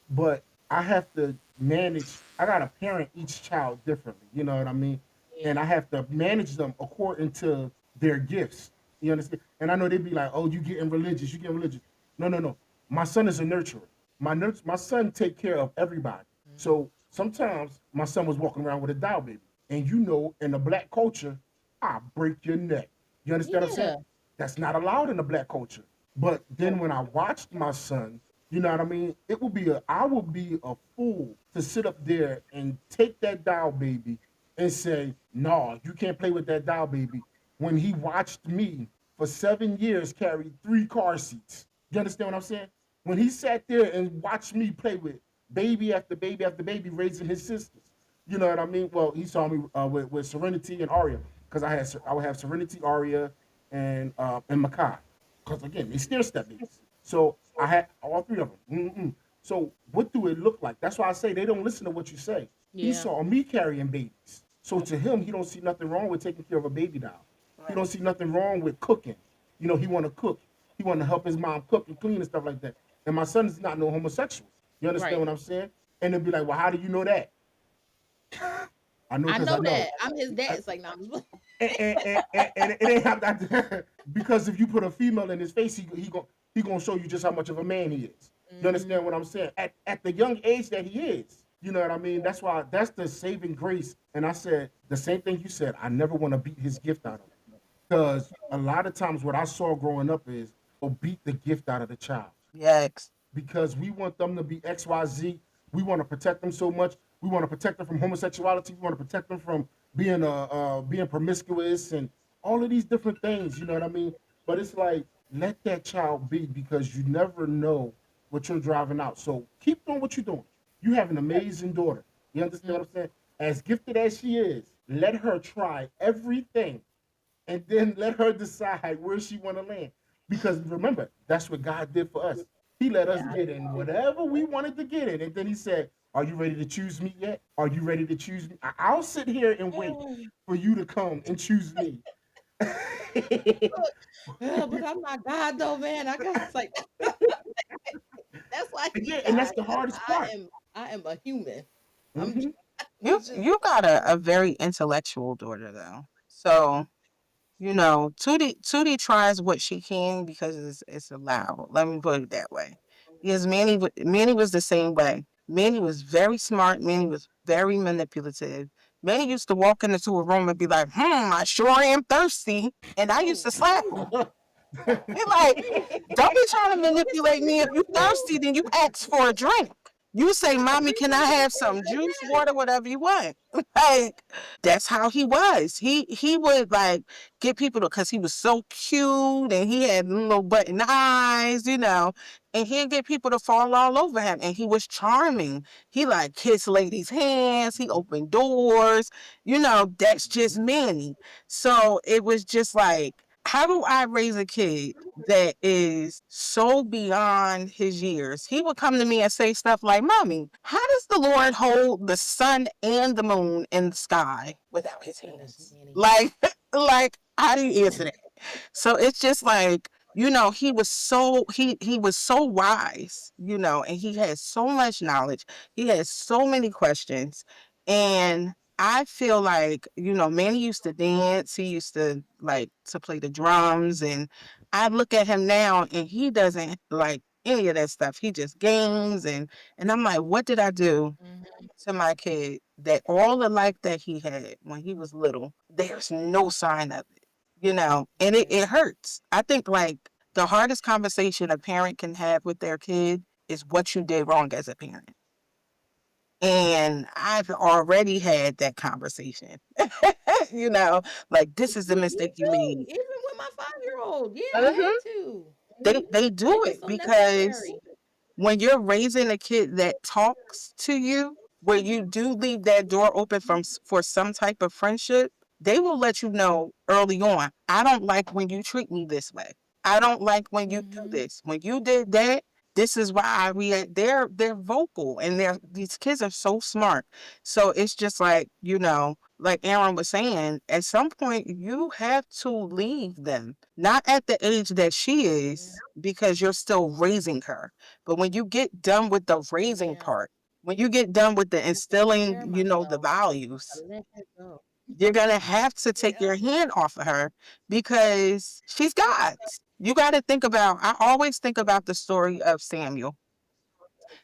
But I have to I got to parent each child differently. You know what I mean? And I Yeah. have to manage them according to their gifts. You understand? And I know they'd be like, oh, you getting religious. No, no, no. My son is a nurturer. My son take care of everybody. Mhm. So sometimes my son was walking around with a doll baby. And in the black culture, I break your neck. You understand what I'm saying? Yeah. That's not allowed in the black culture. But then when I watched my son, you know what I mean? I would be a fool to sit up there and take that doll baby and say, no, you can't play with that doll baby. When he watched me for 7 years carry 3 car seats. You understand what I'm saying? When he sat there and watched me play with baby after baby after baby raising his sisters. You know what I mean? Well, he saw me with Serenity and Aria, because I would have Serenity, Aria, and Makai, because again they stair step babies. So I had all 3 of them. Mm-mm. So what do it look like? That's why I say they don't listen to what you say. He Yeah. saw me carrying babies, so to him he don't see nothing wrong with taking care of a baby doll. He don't see nothing wrong with cooking. He want to cook. He want to help his mom cook and clean and stuff like that. And my son is not no homosexual. You understand Right. what I'm saying? And they'll be like, well, how do you know that? I know I because I know know. that. I'm his dad. I, It's like, nah, I'm just and it ain't have that because if you put a female in his face, he gonna show you just how much of a man he is. You Mhm. understand what I'm saying? At the young age that he is, you know what I mean. That's the saving grace. And I said the same thing you said. I never want to beat his gift out of him, because a lot of times what I saw growing up is, oh, beat the gift out of the child, Yes. because we want them to be XYZ. We want to protect them so much. We want to protect them from homosexuality. We want to protect them from being promiscuous and all of these different things. You know what I mean? But it's like, let that child be, because you never know what you're driving out. So keep doing what you're doing. You have an amazing daughter. You understand Mm. what I'm saying? As gifted as she is, let her try everything, and then let her decide where she want to land. Because remember, that's what God did for us. He let us Yeah. get in whatever we wanted to get in, and then He said, "Are you ready to choose me yet? Are you ready to choose me? I'll sit here and wait for you to come and choose me." But I'm not God though, man. I got it's like that's why I Yeah, need and God, that's the because hardest part. I am a human. I'm Hmm. You just you got a very intellectual daughter though. So, Tootie tries what she can because it's allowed. Let me put it that way. Because Manny was the same way. Manny was very smart. Manny was very manipulative. Manny used to walk into a room and be like, I sure am thirsty. And I used oh, to slap him. Be like, don't be trying to this manipulate me. If you thirsty, then you ask for a drink. You say, Yeah, "Mommy, can I have some juice, water, exactly. whatever you want?" Like that's how he was. He would like get people to because he was so cute and he had little button eyes, and he'd get people to fall all over him. And he was charming. He like kissed ladies' hands. He opened doors. That's just Manny. So it was just like, how do I raise a kid that is so beyond his years? He would come to me and say stuff like, "Mommy, how does the Lord hold the sun and the moon in the sky without his Goodness, hands?" Manny. Like, how do you answer that? So it's just like, he was so wise, and he had so much knowledge. He had so many questions. And I feel like, Manny used to dance. He used to like to play the drums. And I look at him now and he doesn't like any of that stuff. He just games. And I'm like, what did I do Hmm. to my kid that all the life that he had when he was little, there's no sign of it, and it Yeah. hurts. I think like the hardest conversation a parent can have with their kid is what you did wrong as a parent. And I've already had that conversation, you know, like this is the Me mistake you too. made. Even with my 5-year-old. Yeah, I Mhm. had to. They And do it was it so because necessary. when you're raising a kid that talks to you, where you do leave that door open for some type of friendship, they will let you know early on. I don't like when you treat me this way. I don't like when you do Hmm. this. When you did that, this is why I react. They're vocal and these kids are so smart. So it's just like, like Aaron was saying, at some point you have to leave them. Not at the age that she Yeah. is, because you're still raising her. But when you get done with the raising Yeah. part, when you get done with the I have to take instilling, care of the myself. I values, let her go. you're gonna have to take Yeah. your hand off of her because she's God's. You got to think about. I always think about the story of Samuel.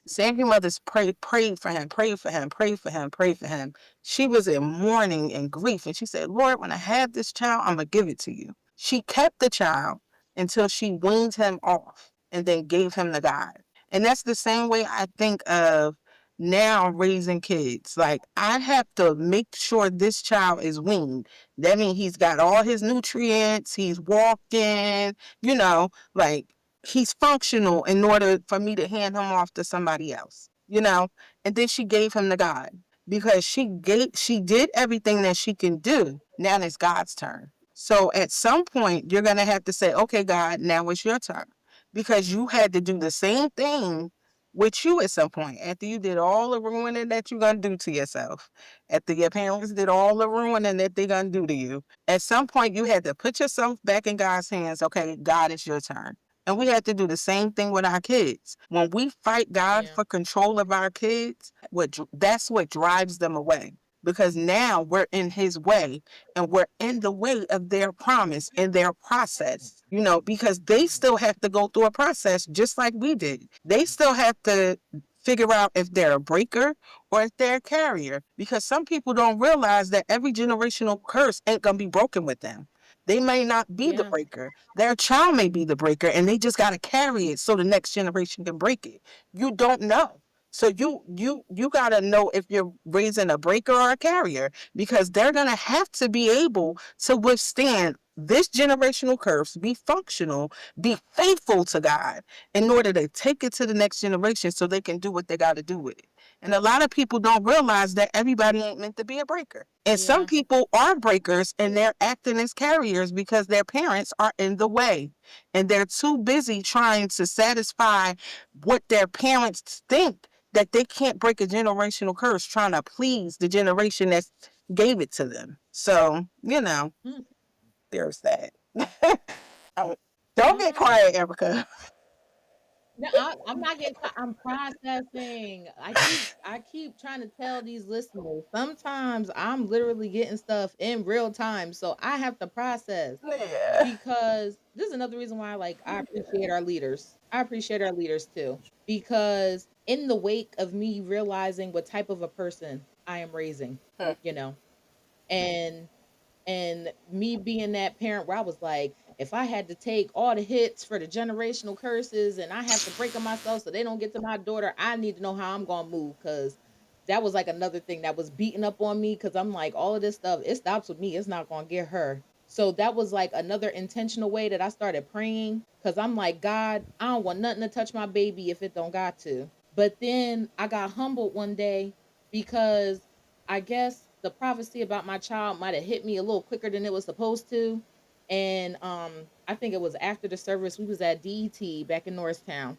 Samuel mothers prayed for him, prayed for him, prayed for him, prayed for him. She was in mourning and grief, and she said, "Lord, when I have this child, I'm gonna give it to you." She kept the child until she weaned him off, and then gave him to God. And that's the same way I think of now raising kids. Like I have to make sure this child is weaned. That means he's got all his nutrients. He's walking. Like he's functional in order for me to hand him off to somebody else. And then she gave him to God because she did everything that she can do. Now it's God's turn. So at some point you're gonna have to say, "Okay, God, now it's your turn," because you had to do the same thing with you at some point after you did all the ruining that you're gonna do to yourself, after your parents did all the ruining that they're gonna do to you. At some point you had to put yourself back in God's hands. Okay, God, it's your turn. And we have to do the same thing with our kids. When we fight God Yeah. for control of our kids, that's what drives them away. Because now we're in his way and we're in the way of their promise and their process, because they still have to go through a process just like we did. They still have to figure out if they're a breaker or if they're a carrier, because some people don't realize that every generational curse ain't going to be broken with them. They may not be the Yeah. breaker. Their child may be the breaker, and they just got to carry it so the next generation can break it. You don't know. So you got to know if you're raising a breaker or a carrier, because they're going to have to be able to withstand this generational curse, be functional, be faithful to God in order to take it to the next generation so they can do what they got to do with it. And a lot of people don't realize that everybody ain't meant to be a breaker. And some Yeah. people are breakers and they're acting as carriers because their parents are in the way. And they're too busy trying to satisfy what their parents think, that they can't break a generational curse trying to please the generation that gave it to them. So, Mm. there's that. Um, don't get I quiet, Erica. No, I'm not getting. I'm processing. I keep trying to tell these listeners. Sometimes I'm literally getting stuff in real time, so I have to process. Yeah. Because this is another reason why, like, I appreciate our leaders. I appreciate our leaders too, because in the wake of me realizing what type of a person I am raising, you know, and and me being that parent where I was like, if I had to take all the hits for the generational curses and I have to break them myself so they don't get to my daughter, I need to know how I'm gonna move, because that was like another thing that was beating up on me, because I'm like, all of this stuff, it stops with me. It's not gonna get her. So that was like another intentional way that I started praying, because I'm like, God, I don't want nothing to touch my baby if it don't got to. But then I got humbled one day because I guess the prophecy about my child might have hit me a little quicker than it was supposed to. And I think it was after the service, we was at DET back in Norristown,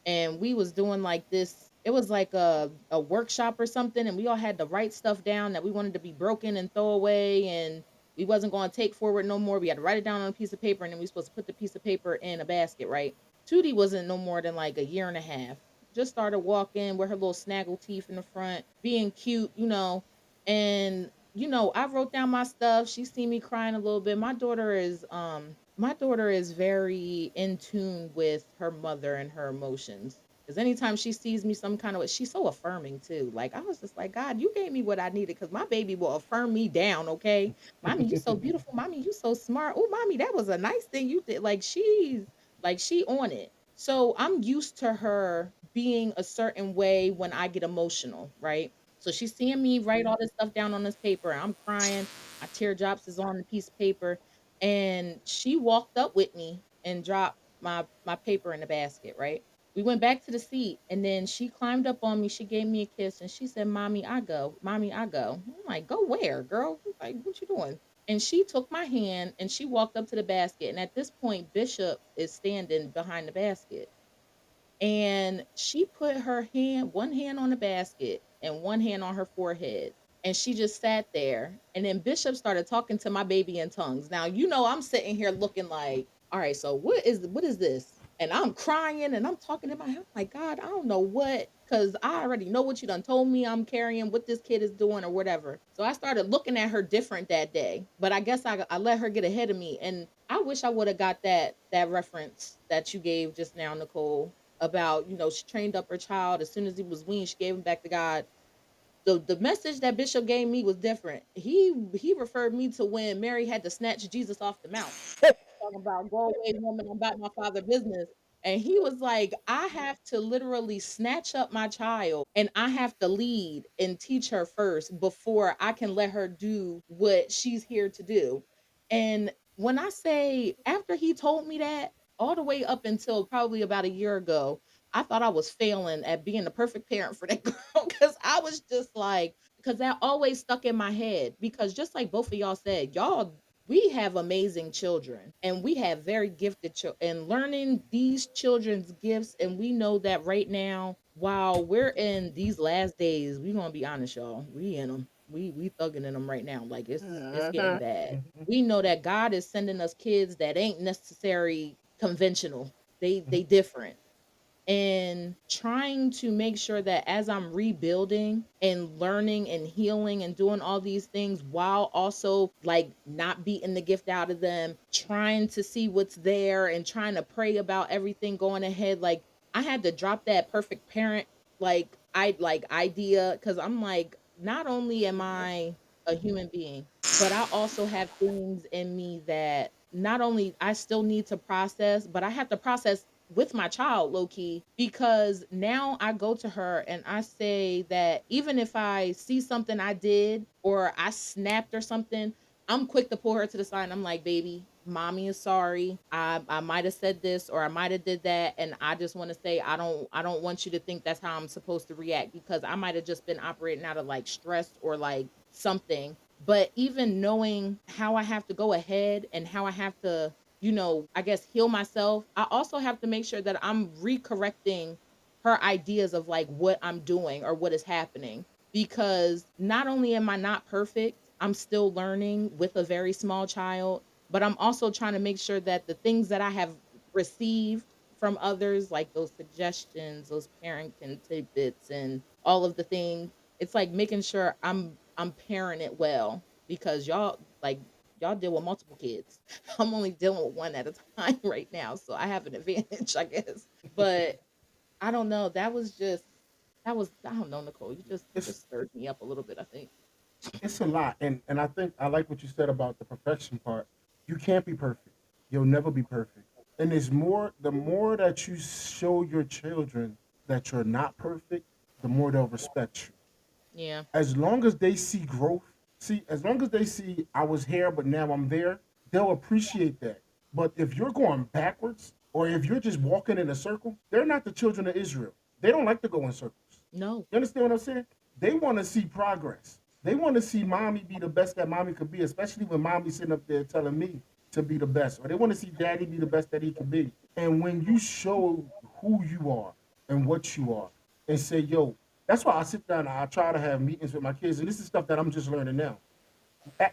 and we was doing like this, it was like a workshop or something, and we all had to write stuff down that we wanted to be broken and throw away, and we wasn't going to take forward no more. We had to write it down on a piece of paper, and then we supposed to put the piece of paper in a basket, right? Tootie wasn't no more than like a year and a half, just started walking with her little snaggle teeth in the front, being cute, and I wrote down my stuff. She seen me crying a little bit. My daughter is very in tune with her mother and her emotions. Because anytime she sees me some kind of way, she's so affirming too. Like, I was just like, God, you gave me what I needed, because my baby will affirm me down, okay? Mommy, you so beautiful. Mommy, you so smart. Oh, mommy, that was a nice thing you did. She on it. So I'm used to her being a certain way when I get emotional, right? So she's seeing me write all this stuff down on this paper. I'm crying. My teardrops is on the piece of paper, and she walked up with me and dropped my paper in the basket, right? We went back to the seat, and then she climbed up on me. She gave me a kiss, and she said, "Mommy, I go. Mommy, I go." I'm like, "Go where, girl? Like, what you doing?" And she took my hand and she walked up to the basket. And at this point, Bishop is standing behind the basket. And she put one hand on the basket and one hand on her forehead. And she just sat there. And then Bishop started talking to my baby in tongues. Now, I'm sitting here looking like, all right, so what is this? And I'm crying and I'm talking in my head, like, God, I don't know what, because I already know what you done told me I'm carrying, what this kid is doing or whatever. So I started looking at her different that day. But I guess I let her get ahead of me. And I wish I would have got that reference that you gave just now, Nicole, about, she trained up her child. As soon as he was weaned, she gave him back to God. The message that Bishop gave me was different. He referred me to when Mary had to snatch Jesus off the mount, talking about, "Go away, woman, I'm about my father's business." And he was like, I have to literally snatch up my child and I have to lead and teach her first before I can let her do what she's here to do. And when I say, after he told me that, all the way up until probably about a year ago, I thought I was failing at being the perfect parent for that girl, because I was just like, because that always stuck in my head. Because just like both of y'all said, we have amazing children and we have very gifted children, and learning these children's gifts. And we know that right now, while we're in these last days, we gonna be honest, y'all, we in them, we thugging in them right now. Like, it's getting Mhm. bad. We know that God is sending us kids that ain't necessary conventional. They different, and trying to make sure that as I'm rebuilding and learning and healing and doing all these things, while also like not beating the gift out of them, trying to see what's there and trying to pray about everything going ahead. Like, I had to drop that perfect parent idea, because I'm like, not only am I a human being, but I also have things in me that not only I still need to process, but I have to process with my child, low key, because now I go to her and I say that even if I see something I did or I snapped or something, I'm quick to pull her to the side and I'm like, "Baby, mommy is sorry. I might have said this or I might have did that, and I just want to say I don't want you to think that's how I'm supposed to react, because I might have just been operating out of like stress or like something." But even knowing how I have to go ahead and how I have to, I guess, heal myself, I also have to make sure that I'm recorrecting her ideas of like what I'm doing or what is happening. Because not only am I not perfect, I'm still learning with a very small child, but I'm also trying to make sure that the things that I have received from others, like those suggestions, those parenting tidbits, and all of the things, it's like making sure I'm pairing it well, because y'all deal with multiple kids. I'm only dealing with one at a time right now, so I have an advantage, I guess. But I don't know. That was I don't know, Nicole. You just It's stirred me up a little bit, I think. it's a lot, and I think I like what you said about the perfection part. You can't be perfect. You'll never be perfect. And it's more, the more that you show your children that you're not perfect, the more they'll respect you. Yeah. As long as they see growth, as long as they see I was here, but now I'm there, they'll appreciate that. But if you're going backwards, or if you're just walking in a circle, they're not the children of Israel. They don't like to go in circles. No. You understand what I'm saying? They want to see progress. They want to see mommy be the best that mommy could be, especially when mommy's sitting up there telling me to be the best. Or they want to see daddy be the best that he can be. And when you show who you are and what you are and say, yo, that's why I sit down and I try to have meetings with my kids. And this is stuff that I'm just learning now.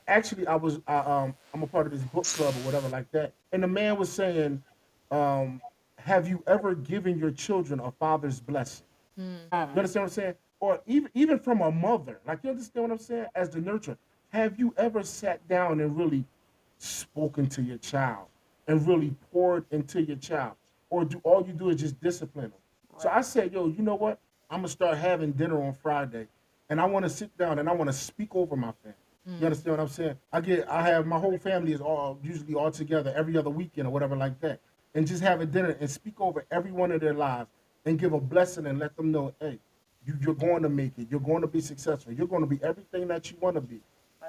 Actually, I'm a part of this book club or whatever like that. And the man was saying, um, have you ever given your children a father's blessing? Mm. You understand what I'm saying? Or even from a mother, like, you understand what I'm saying? As the nurturer, have you ever sat down and really spoken to your child and really poured into your child, or do all you do is just discipline them? So I said, yo, you know what? I'm gonna start having dinner on Friday, and I want to sit down and I want to speak over my family. You Mm. understand what I'm saying? I have my whole family is all usually all together every other weekend or whatever like that, and just have a dinner and speak over every one of their lives and give a blessing and let them know, hey, you're going to make it. You're going to be successful. You're going to be everything that you want to be.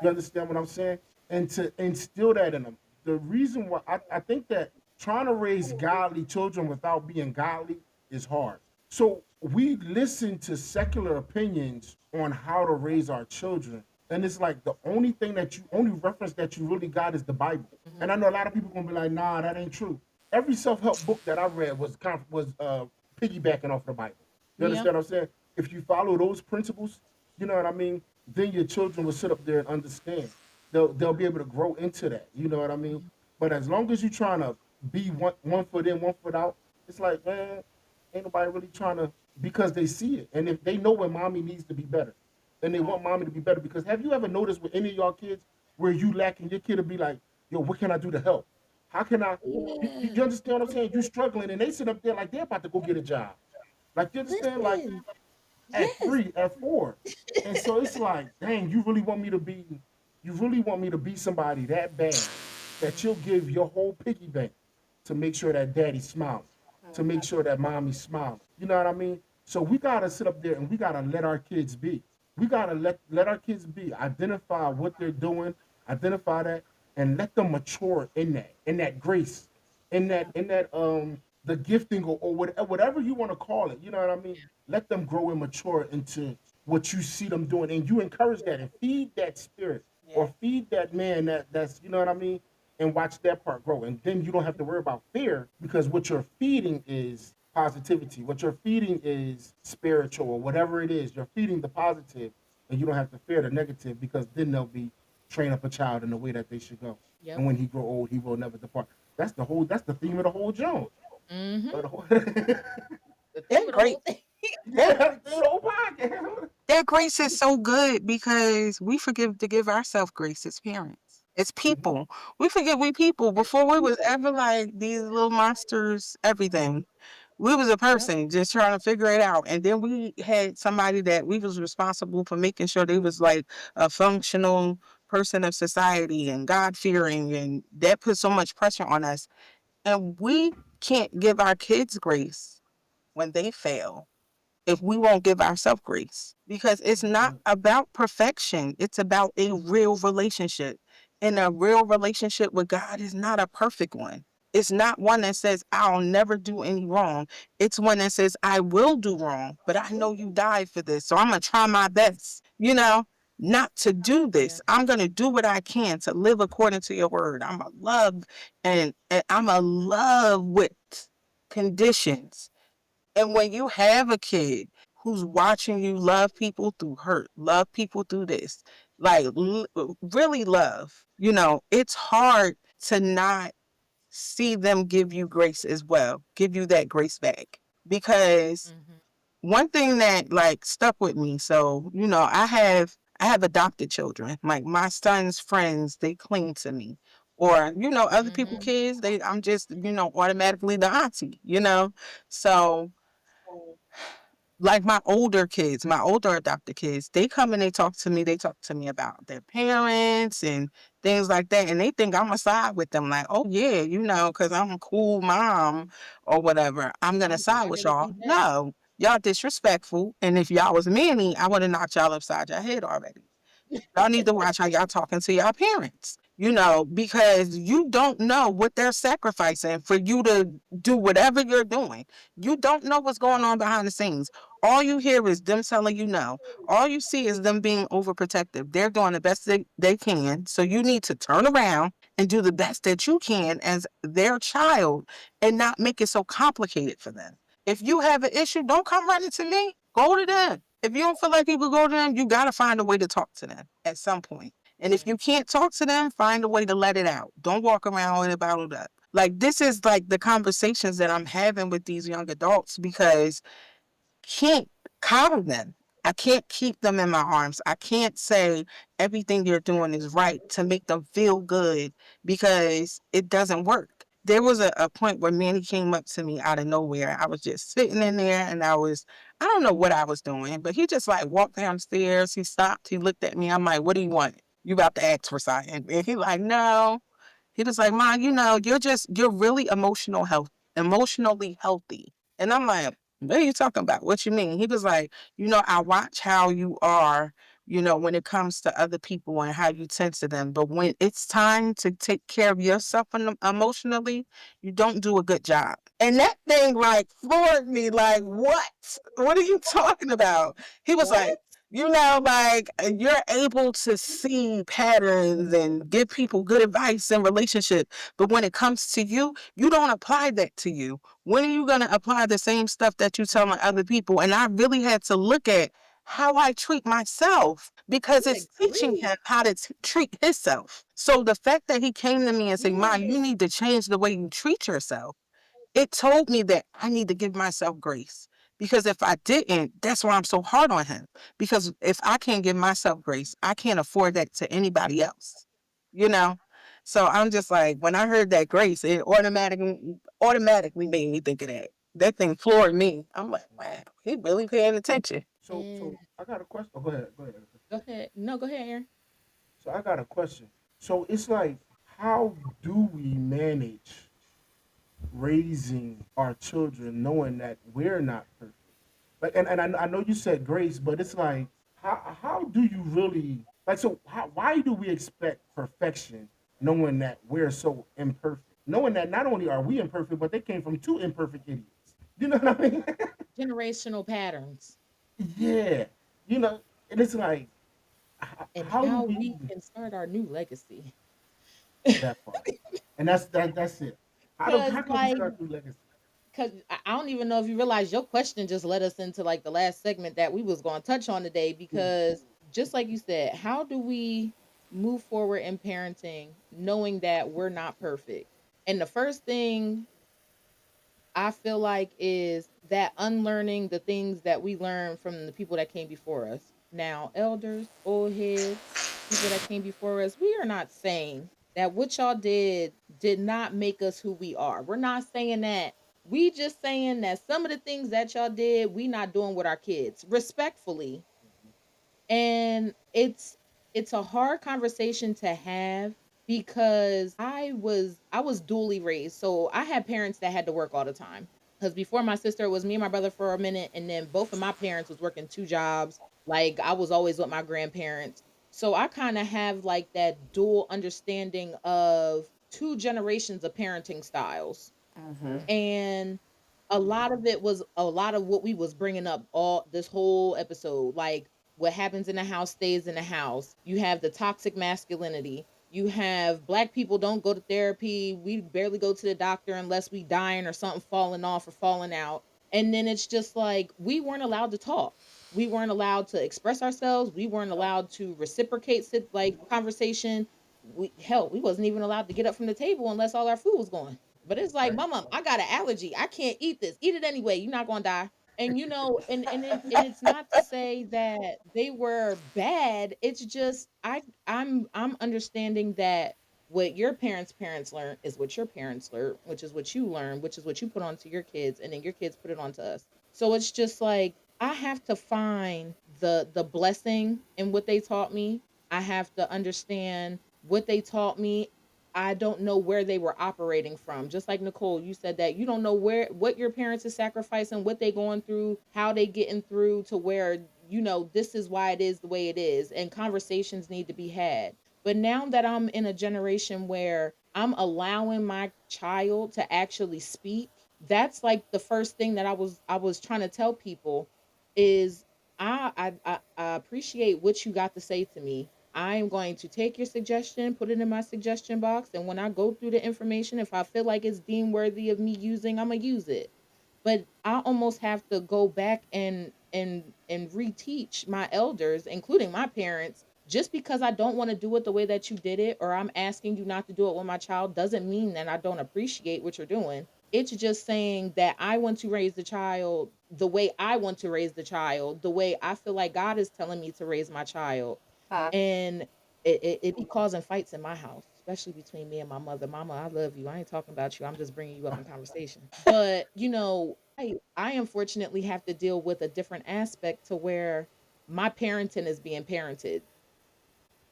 You understand what I'm saying? And to instill that in them. The reason why I think that trying to raise godly children without being godly is hard. So we listen to secular opinions on how to raise our children. And it's like the only thing that you, only reference that you really got is the Bible. Mm-hmm. And I know a lot of people gonna be like, nah, that ain't true. Every self-help book that I read was piggybacking off the Bible. You Yeah. understand what I'm saying? If you follow those principles, you know what I mean, then your children will sit up there and understand. They'll be able to grow into that. You know what I mean? But as long as you're trying to be one foot in, one foot out, it's like, man, ain't nobody really trying to, because they see it. And if they know when mommy needs to be better, and they want mommy to be better, because have you ever noticed with any of y'all kids where you lack and your kid will be like, yo, what can I do to help? How can I? Yeah. You understand what I'm saying? You struggling, and they sit up there like they're about to go get a job. Like, you understand? Like, Listen. at Yes. 3, at 4. And so it's like, dang, you really want me to be somebody that bad that you'll give your whole piggy bank to make sure that daddy's smiling, to make sure that mommy's smiling. You know what I mean? So we gotta sit up there and we gotta let our kids be. We gotta let our kids be. Identify what they're doing, identify that, and let them mature in that grace, in that the gifting, or whatever you want to call it. You know what I mean? Let them grow and mature into what you see them doing, and you encourage that and feed that spirit, or feed that man that's, you know what I mean, and watch that part grow. And then you don't have to worry about fear, because what you're feeding is positivity. What you're feeding is spiritual, or whatever it is. You're feeding the positive, and you don't have to fear the negative, because then they'll be train up a child in the way that they should go. Yep. And when he grow old, he will never depart. That's the theme of the whole Jones. Mm-hmm. Yeah, The theme That of the whole great. thing. That the whole podcast. that grace is so good because we forget to give ourselves grace as parents. As Mhm. people. We forget we people. Before we was ever like these little monsters, everything. We was a Yep. person just trying to figure it out. And then we had somebody that we was responsible for making sure they was like a functional person of society and God fearing, and that put so much pressure on us. And we can't give our kids grace when they fail if we won't give ourselves grace, because it's not Yeah. about perfection, it's about a real relationship. And a real relationship with God is not a perfect one. It's not one that says I'll never do any wrong. It's one that says I will do wrong, but I know you died for this, so I'm going to try my best, not to do Yeah. this. I'm going to do what I can to live according to your word. I'm a love, and I'm a love with conditions. And when you have a kid who's watching you love people through hurt, love people through this, like really love, it's hard to not see them give you grace as well, give you that grace back. Because Mm-hmm. one thing that like stuck with me, so, I have adopted children. Like my son's friends, they cling to me. Or, other people Mm-hmm. kids, I'm just, automatically the auntie. So like my older kids, my older adopted kids, they come and they talk to me about their parents and things like that. And they think I'm a side with them, like, oh yeah, you know, because I'm a cool mom or whatever. I'm gonna Oh, side I with really y'all. think that. No, y'all disrespectful. And if y'all was Manny, I would have knocked y'all upside your head already. Y'all need to watch how y'all talking to your parents, you know, because you don't know what they're sacrificing for you to do whatever you're doing. You don't know what's going on behind the scenes. All you hear is them telling you no. All you see is them being overprotective. They're doing the best they can. So you need to turn around and do the best that you can as their child and not make it so complicated for them. If you have an issue, don't come running to me. Go to them. If you don't feel like you can go to them, you got to find a way to talk to them at some point. And if you can't talk to them, find a way to let it out. Don't walk around with it bottled up. Like, this is like the conversations that I'm having with these young adults because can't coddle them. I can't keep them in my arms. I can't say everything you're doing is right to make them feel good because it doesn't work. There was a point where Manny came up to me out of nowhere. I was just sitting in there and I don't know what I was doing, but he just like walked downstairs. He stopped. He looked at me. I'm like, what do you want? You about to ask for something? And he like, no. He was like, Mom, you know, you're really emotionally healthy. And I'm like, what are you talking about? What you mean? He was like, you know, I watch how you are, you know, when it comes to other people and how you tend to them. But when it's time to take care of yourself emotionally, you don't do a good job. And that thing like floored me. Like, what? What are you talking about? He was What? like, you know, like you're able to see patterns and give people good advice in relationship. But when it comes to you, you don't apply that to you. When are you going to apply the same stuff that you telling other people? And I really had to look at how I treat myself because it's Good teaching grief. him how to treat himself. So the fact that he came to me and said, Mom, you Yes. need to change the way you treat yourself, it told me that I need to give myself grace. Because if I didn't, that's why I'm so hard on him. Because if I can't give myself grace, I can't afford that to anybody else. You know? So I'm just like, when I heard that grace, it automatically made me think of that. That thing floored me. I'm like, wow, he really paying attention. So And I got a question. Oh, go ahead. Go ahead. go ahead. No, go ahead, Aaron. So I got a question. So it's like, how do we manage raising our children knowing that we're not perfect? Like, and I know you said grace, but it's like, how do you really like? So why do we expect perfection, knowing that we're so imperfect? Knowing that not only are we imperfect, but they came from two imperfect idiots. You know what I mean? Generational patterns Yeah. You know, and it's like, and how do how we we can start our new legacy. that part? And that's it. Cause How can we like start through legacy? Cause I don't even know if you realize your question just led us into like the last segment that we was going to touch on today. Yeah. Because just like you said, how do we move forward in parenting knowing that we're not perfect? And the first thing I feel like is that unlearning the things that we learned from the people that came before us. Now, elders, old heads, people that came before us, we are not saying that what y'all did not make us who we are. We're not saying that. We just saying that some of the things that y'all did, we not doing with our kids, respectfully. And it's a hard conversation to have because I was dually raised. So I had parents that had to work all the time. Because before my sister, it was me and my brother for a minute, and then both of my parents was working two jobs. Like I was always with my grandparents. So I kind of have like that dual understanding of two generations of parenting styles. Mm-hmm. And a lot of it was a lot of what we was bringing up all this whole episode, like what happens in the house stays in the house. You have the toxic masculinity. You have black people don't go to therapy. We barely go to the doctor unless we dying or something falling off or falling out. And then it's just like we weren't allowed to talk. We weren't allowed to express ourselves. We weren't allowed to reciprocate like conversation. We wasn't even allowed to get up from the table unless all our food was gone. But it's like, Right. mama, I got an allergy. I can't eat this. Eat it anyway. You're not gonna die. And and it's not to say that they were bad. It's just I'm understanding that what your parents learned is what your parents learned, which is what you learn, which is what you put onto your kids, and then your kids put it onto us. So it's just like I have to find the blessing in what they taught me. I have to understand what they taught me. I don't know where they were operating from. Just like Nicole, you said that you don't know where what your parents are sacrificing, what they going through, how they getting through to where this is why it is the way it is, and conversations need to be had. But now that I'm in a generation where I'm allowing my child to actually speak, that's like the first thing that I was trying to tell people is I appreciate what you got to say to me. I am going to take your suggestion, put it in my suggestion box, and when I go through the information, if I feel like it's deemed worthy of me using, I'm gonna use it. But I almost have to go back and reteach my elders, including my parents. Just because I don't want to do it the way that you did it, or I'm asking you not to do it with my child, doesn't mean that I don't appreciate what you're doing. It's just saying that I want to raise the child the way I want to raise the child, the way I feel like God is telling me to raise my child. Uh, And it be causing fights in my house, especially between me and my mother. Mama, I love you. I ain't talking about you. I'm just bringing you up in conversation. But, I unfortunately have to deal with a different aspect to where my parenting is being parented.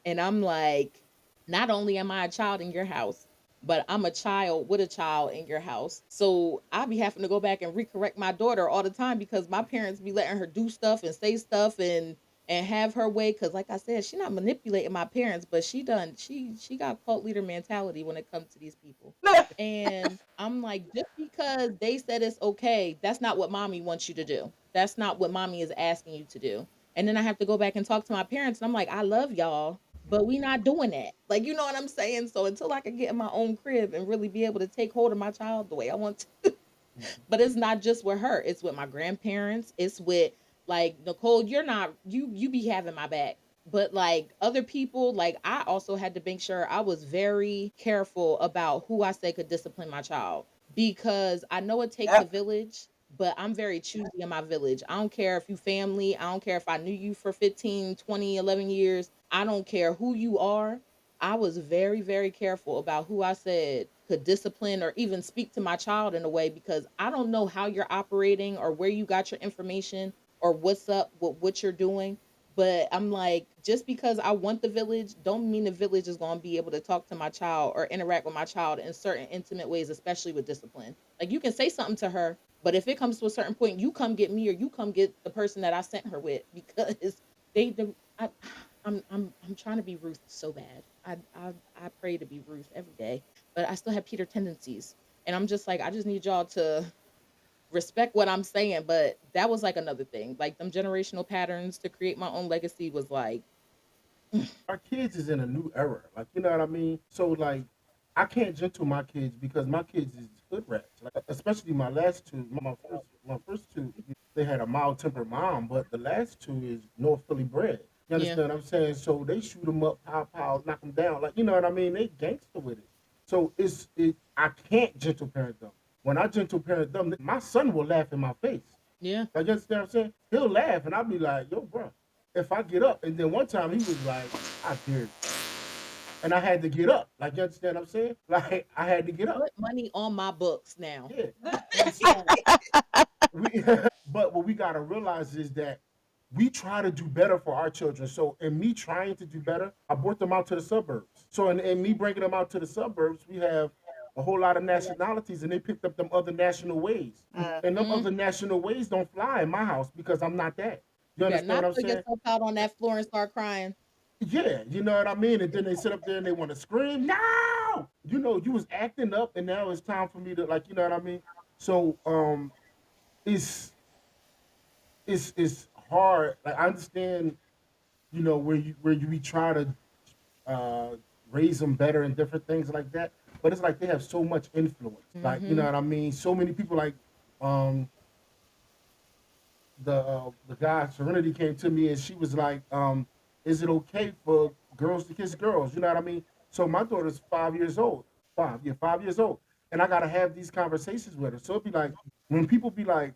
And I'm like, not only am I a child in your house, but I'm a child with a child in your house. So I be having to go back and recorrect my daughter all the time because my parents be letting her do stuff and say stuff and have her way. Cause like I said, she not manipulating my parents, but she got cult leader mentality when it comes to these people. And I'm like, just because they said it's okay, that's not what mommy wants you to do. That's not what mommy is asking you to do. And then I have to go back and talk to my parents, and I'm like, I love y'all, but we not doing that. Like, you know what I'm saying? So until I can get in my own crib and really be able to take hold of my child the way I want to, but it's not just with her. It's with my grandparents. It's with like Nicole. You're not you be having my back. But like other people, like I also had to make sure I was very careful about who I say could discipline my child because I know it takes a yep. village, but I'm very choosy in my village. I don't care if you family, I don't care if I knew you for 15, 20, 11 years. I don't care who you are. I was very, very careful about who I said could discipline or even speak to my child in a way because I don't know how you're operating or where you got your information or what's up with what you're doing. But I'm like, just because I want the village, don't mean the village is going to be able to talk to my child or interact with my child in certain intimate ways, especially with discipline. Like you can say something to her, but if it comes to a certain point, you come get me or you come get the person that I sent her with because they, the, I, I'm trying to be Ruth so bad. I pray to be Ruth every day, but I still have Peter tendencies, and I'm just like I just need y'all to respect what I'm saying. But that was like another thing, like them generational patterns to create my own legacy was like, Our kids is in a new era. Like, you know what I mean? So like I can't gentle my kids because my kids is hood rats. Like especially my last two, my first two, they had a mild tempered mom, but the last two is North Philly bred. You yeah, understand what I'm saying? So they shoot them up, pow pow, knock them down. Like you know what I mean? They gangster with it. So I can't gentle parent them. When I gentle parent them, my son will laugh in my face. yeah, Like you understand what I'm saying? He'll laugh and I'll be like, yo, bro. If I get up, and then one time he was like, I dare you. And I had to get up. Like you understand what I'm saying? Like I had to get up. put money on my books now. Yeah. And so we but what we gotta realize is that we try to do better for our children. So in me trying to do better, I brought them out to the suburbs. So in me bringing them out to the suburbs, we have a whole lot of nationalities and they picked up them other national ways. And them Mm, other national ways don't fly in my house because I'm not that. You you better understand what not I'm put saying? yourself out on that floor and start crying. Yeah, you know what I mean? And then they sit up there and they want to scream, no! You know, you was acting up and now it's time for me to like, you know what I mean? So it's it's hard. Like I understand, you know, where you we try to uh raise them better and different things like that. But it's like they have so much influence. Like, you know Mm-hmm. what I mean? So many people like um the guy Serenity came to me and she was like, is it okay for girls to kiss girls? You know what I mean? So my daughter's 5 years old. 5 years old. And I gotta have these conversations with her. So it'd be like when people be like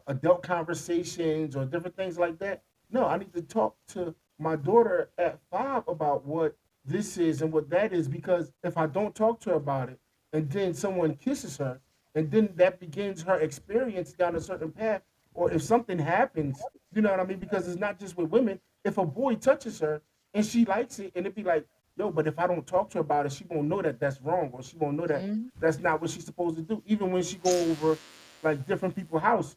adult conversations or different things like that, no, I need to talk to my daughter at 5 about what this is and what that is because if I don't talk to her about it and then someone kisses her and then that begins her experience down a certain path, or if something happens, you know what I mean? Because it's not just with women. If a boy touches her and she likes it, and it be like, yo, but if I don't talk to her about it, she won't know that that's wrong, or she won't know that Mhm. that's not what she's supposed to do. Even when she go over like different people's houses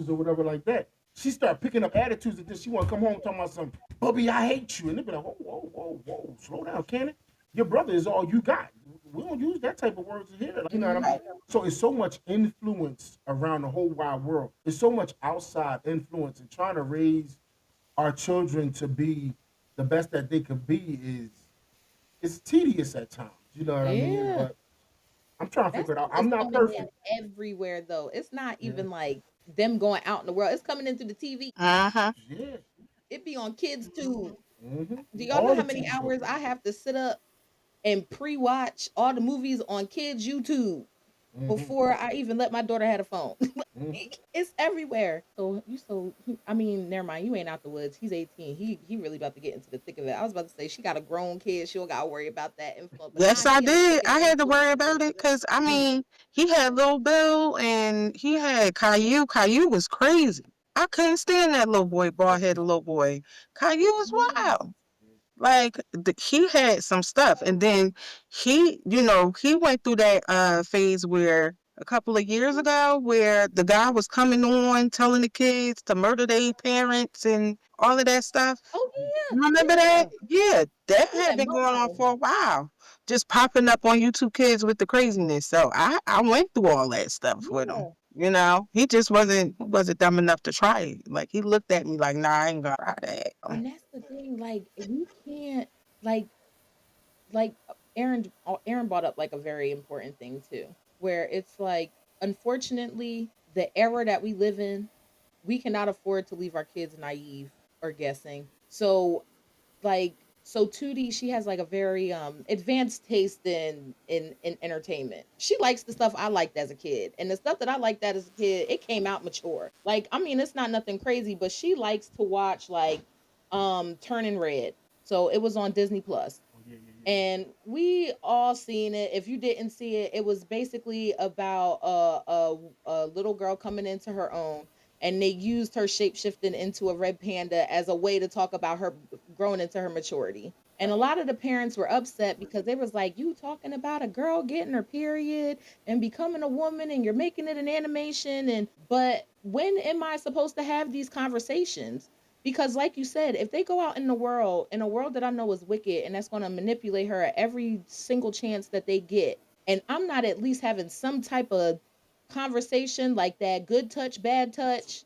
or whatever like that, she start picking up attitudes that she want to come home talking about some, Bubby, I hate you, and they be like, whoa, whoa, whoa, whoa, slow down, can it? Your brother is all you got. We don't use that type of words here. Like, you know what I mean? Mhm. So it's so much influence around the whole wide world. It's so much outside influence, and trying to raise our children to be the best that they could be is it's tedious at times. You know what I mean? Yeah. But I'm trying to That figure it out. stuff I'm is not coming in perfect. everywhere though. It's not Yeah. even like them going out in the world. It's coming in through the TV. Uh-huh. Yeah. It be on kids too. Do y'all know All the how many TV shows. hours I have to sit up and pre-watch all the movies on kids YouTube hmm before I even let my daughter have a phone? hmm It's everywhere. I mean, never mind. You ain't out the woods. He's 18. He really about to get into the thick of it. I was about to say she got a grown kid. She don't got to worry about that influence. But nah, Yes, I she in the thick did. of I the had to influence. worry about it because I mean, he had Lil Bill and he had Caillou. Caillou was crazy. I couldn't stand that little boy, bald headed little boy. Caillou was wild. Like he had some stuff, and then he went through that phase where a couple of years ago where the guy was coming on telling the kids to murder their parents and all of that stuff. Oh You remember yeah, that? Yeah, that yeah. had That been going on Momo. for a while. Just popping up on YouTube Kids with the craziness. So I went through all that stuff with him. Yeah. He just wasn't dumb enough to try it. Like he looked at me like, nah, I ain't gonna try that. And that's the thing. Like we can't like like Aaron brought up like a very important thing too, where it's like unfortunately the era that we live in, we cannot afford to leave our kids naive or guessing. So Tootie, she has like a very advanced taste in entertainment. She likes the stuff I liked as a kid. And the stuff that I liked as a kid, it came out mature. Like, I mean, it's not nothing crazy, but she likes to watch like Turning Red. So it was on Disney Plus. Oh, yeah, yeah, yeah. And we all seen it. If you didn't see it, it was basically about a little girl coming into her own, and they used her shapeshifting into a red panda as a way to talk about her growing into her maturity. And a lot of the parents were upset because they was like, "You talking about a girl getting her period and becoming a woman, and you're making it an animation." And but when am I supposed to have these conversations? Because, like you said, if they go out in the world, in a world that I know is wicked and that's going to manipulate her at every single chance that they get, and I'm not at least having some type of conversation like that good touch, bad touch,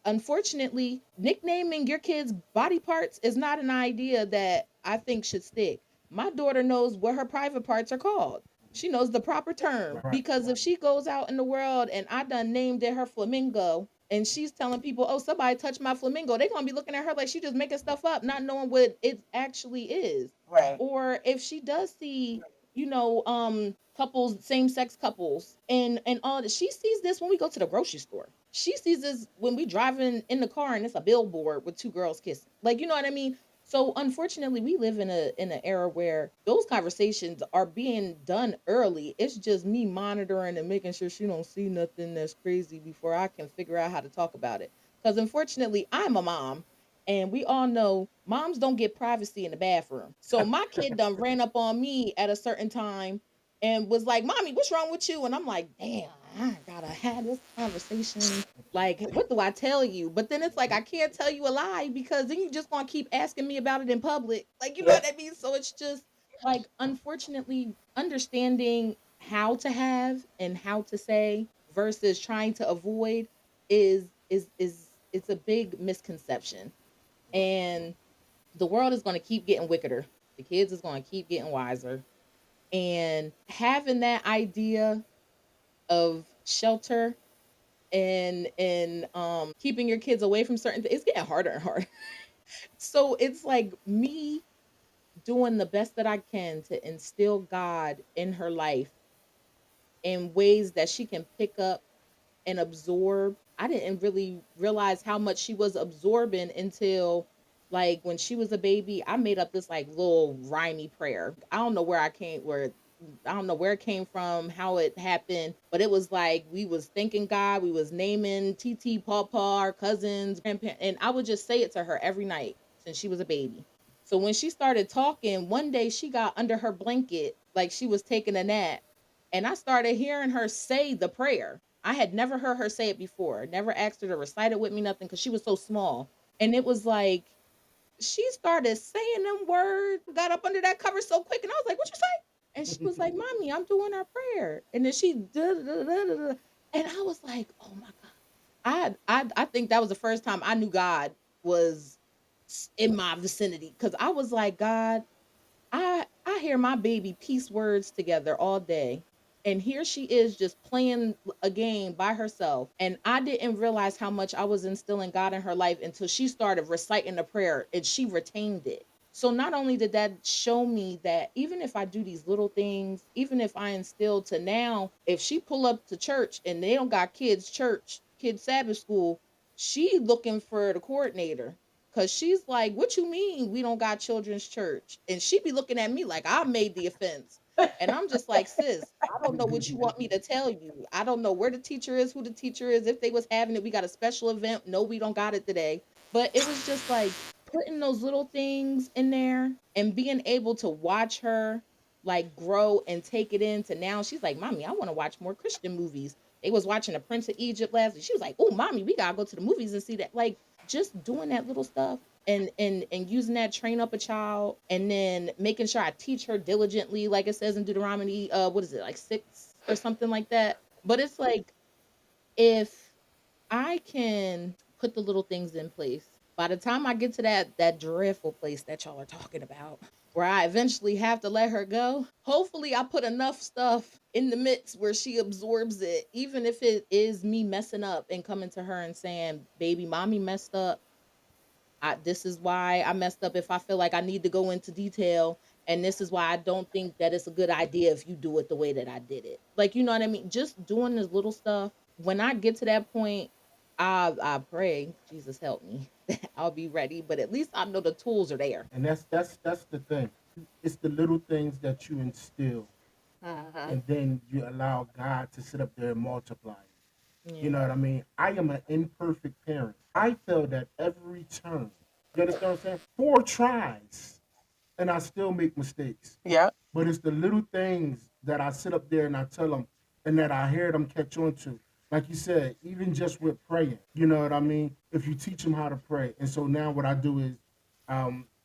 unfortunately, nicknaming your kids' body parts is not an idea that I think should stick. My daughter knows what her private parts are called. She knows the proper term Right. because if she goes out in the world and I done named it her flamingo and she's telling people, "Oh, somebody touched my flamingo," they're gonna be looking at her like she just making stuff up, not knowing what it actually is. Right. Or if she does see, couples, same sex couples, and all that, she sees this when we go to the grocery store. She sees this when we driving in the car and it's a billboard with two girls kissing. Like, you know what I mean? So unfortunately, we live in an era where those conversations are being done early. It's just me monitoring and making sure she don't see nothing that's crazy before I can figure out how to talk about it. Because unfortunately, I'm a mom, and we all know moms don't get privacy in the bathroom. So my kid done ran up on me at a certain time and was like, "Mommy, what's wrong with you?" And I'm like, "Damn, I gotta have this conversation. Like, what do I tell you?" But then it's like I can't tell you a lie because then you just gonna keep asking me about it in public. Like, you know Yeah. what I mean? So it's just like, unfortunately, understanding how to have and how to say versus trying to avoid is it's a big misconception. And the world is going to keep getting wickeder. The kids is going to keep getting wiser. And having that idea of shelter and keeping your kids away from certain things, it's getting harder and harder. So it's like me doing the best that I can to instill God in her life in ways that she can pick up and absorb. I didn't really realize how much she was absorbing until like when she was a baby. I made up this like little rhymey prayer. I don't know where I came where I don't know where it came from, how it happened, but it was like we was thanking God, we was naming TT, Pawpaw, our cousins, grandparents, and I would just say it to her every night since she was a baby. So when she started talking, one day she got under her blanket like she was taking a nap, and I started hearing her say the prayer. I had never heard her say it before. Never asked her to recite it with me, nothing, because she was so small. And it was like she started saying them words, got up under that cover so quick, and I was like, "What you say?" And she was like, "Mommy, I'm doing our prayer." And then she and I was like, "Oh my God." I think that was the first time I knew God was in my vicinity, because I was like, God, I hear my baby piece words together all day. And here she is just playing a game by herself. And I didn't realize how much I was instilling God in her life until she started reciting the prayer and she retained it. So not only did that show me that even if I do these little things, even if I instill to now, if she pull up to church and they don't got kids church, kids Sabbath school, she looking for the coordinator. Cause she's like, "What you mean we don't got children's church?" And she be looking at me like I made the offense. And I'm just like, "Sis, I don't know what you want me to tell you. I don't know where the teacher is, who the teacher is. If they was having it, we got a special event. No, we don't got it today." But it was just like putting those little things in there and being able to watch her like grow and take it into now. She's like, "Mommy, I want to watch more Christian movies." They was watching The Prince of Egypt last week. She was like, "Oh, mommy, we gotta go to the movies and see that." Like just doing that little stuff and using that train up a child, and then making sure I teach her diligently, like it says in Deuteronomy, what is it, like 6 or something like that. But it's like if I can put the little things in place, by the time I get to that dreadful place that y'all are talking about, where I eventually have to let her go, hopefully I put enough stuff in the mix where she absorbs it, even if it is me messing up and coming to her and saying, "Baby, mommy messed up. This is why I messed up. If I feel like I need to go into detail, and this is why I don't think that it's a good idea if you do it the way that I did it." Like, you know what I mean? Just doing this little stuff. When I get to that point, I pray, Jesus help me, that I'll be ready. But at least I know the tools are there. And that's the thing. It's the little things that you instill, and then you allow God to sit up there and multiply it. You Yeah. know what I mean? I am an imperfect parent. I failed at every turn. You understand what I'm saying? 4 tries, and I still make mistakes. Yep. But it's the little things that I sit up there and I tell them, and that I hear them catch on to. Like you said, even just with praying, you know what I mean? If you teach them how to pray. And so now what I do is,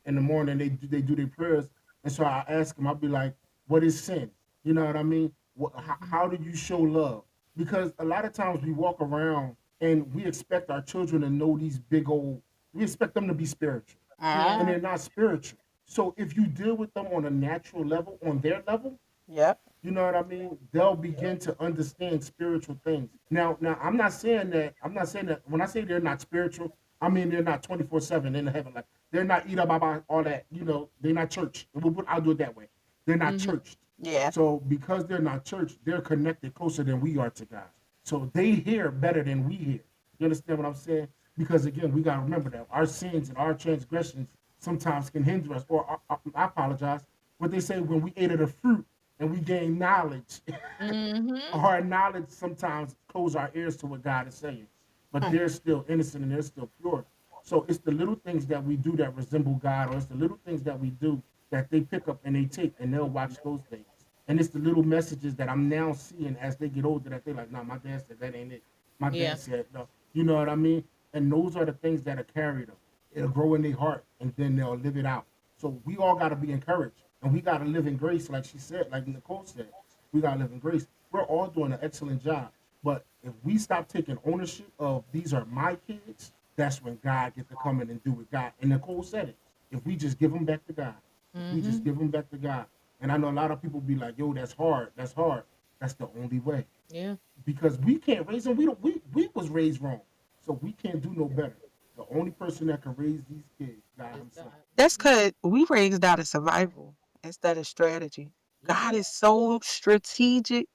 in the morning they do their prayers, and so I ask them. I'll be like, "What is sin?" You know what I mean? Hmm. How do you show love? Because a lot of times we walk around and we expect our children to know these big old. We expect them to be spiritual, and Yeah. Uh-huh. they're not spiritual. So if you deal with them on a natural level, on their level, Yep. you know what I mean? They'll begin to understand spiritual things. Now, I'm not saying that. I'm not saying that when I say they're not spiritual, I mean they're not 24/7 in heaven. Like they're not eat up all that. You know, they're not church. I'll do it that way. They're not Hmm. churched. Yeah. So because they're not church, they're connected closer than we are to God. So they hear better than we hear. You understand what I'm saying? Because again, we got to remember that our sins and our transgressions sometimes can hinder us. Or I apologize. What they say when we ate of the fruit and we gain knowledge, Hmm. our knowledge sometimes close our ears to what God is saying. But Mm. they're still innocent and they're still pure. So it's the little things that we do that resemble God, or it's the little things that we do that they pick up and they take and they'll watch those things. And it's the little messages that I'm now seeing as they get older that they're like, "Nah, my dad said that ain't it. My Yeah. dad said no." You know what I mean? And those are the things that are carried them. It'll grow in their heart and then they'll live it out. So we all got to be encouraged and we got to live in grace, like she said, like Nicole said. We got to live in grace. We're all doing an excellent job. But if we stop taking ownership of these are my kids, that's when God get to come in and do what God. And Nicole said it. If we just give them back to God, if we just Hmm. give them back to God. And I know a lot of people be like, "Yo, that's hard. That's hard." That's the only way Yeah. because we can't raise them. We was raised wrong, so we can't do no better. The only person that can raise these kids, God It's Himself. God. That's because we raised out of survival instead of strategy. Yeah. God is so strategic.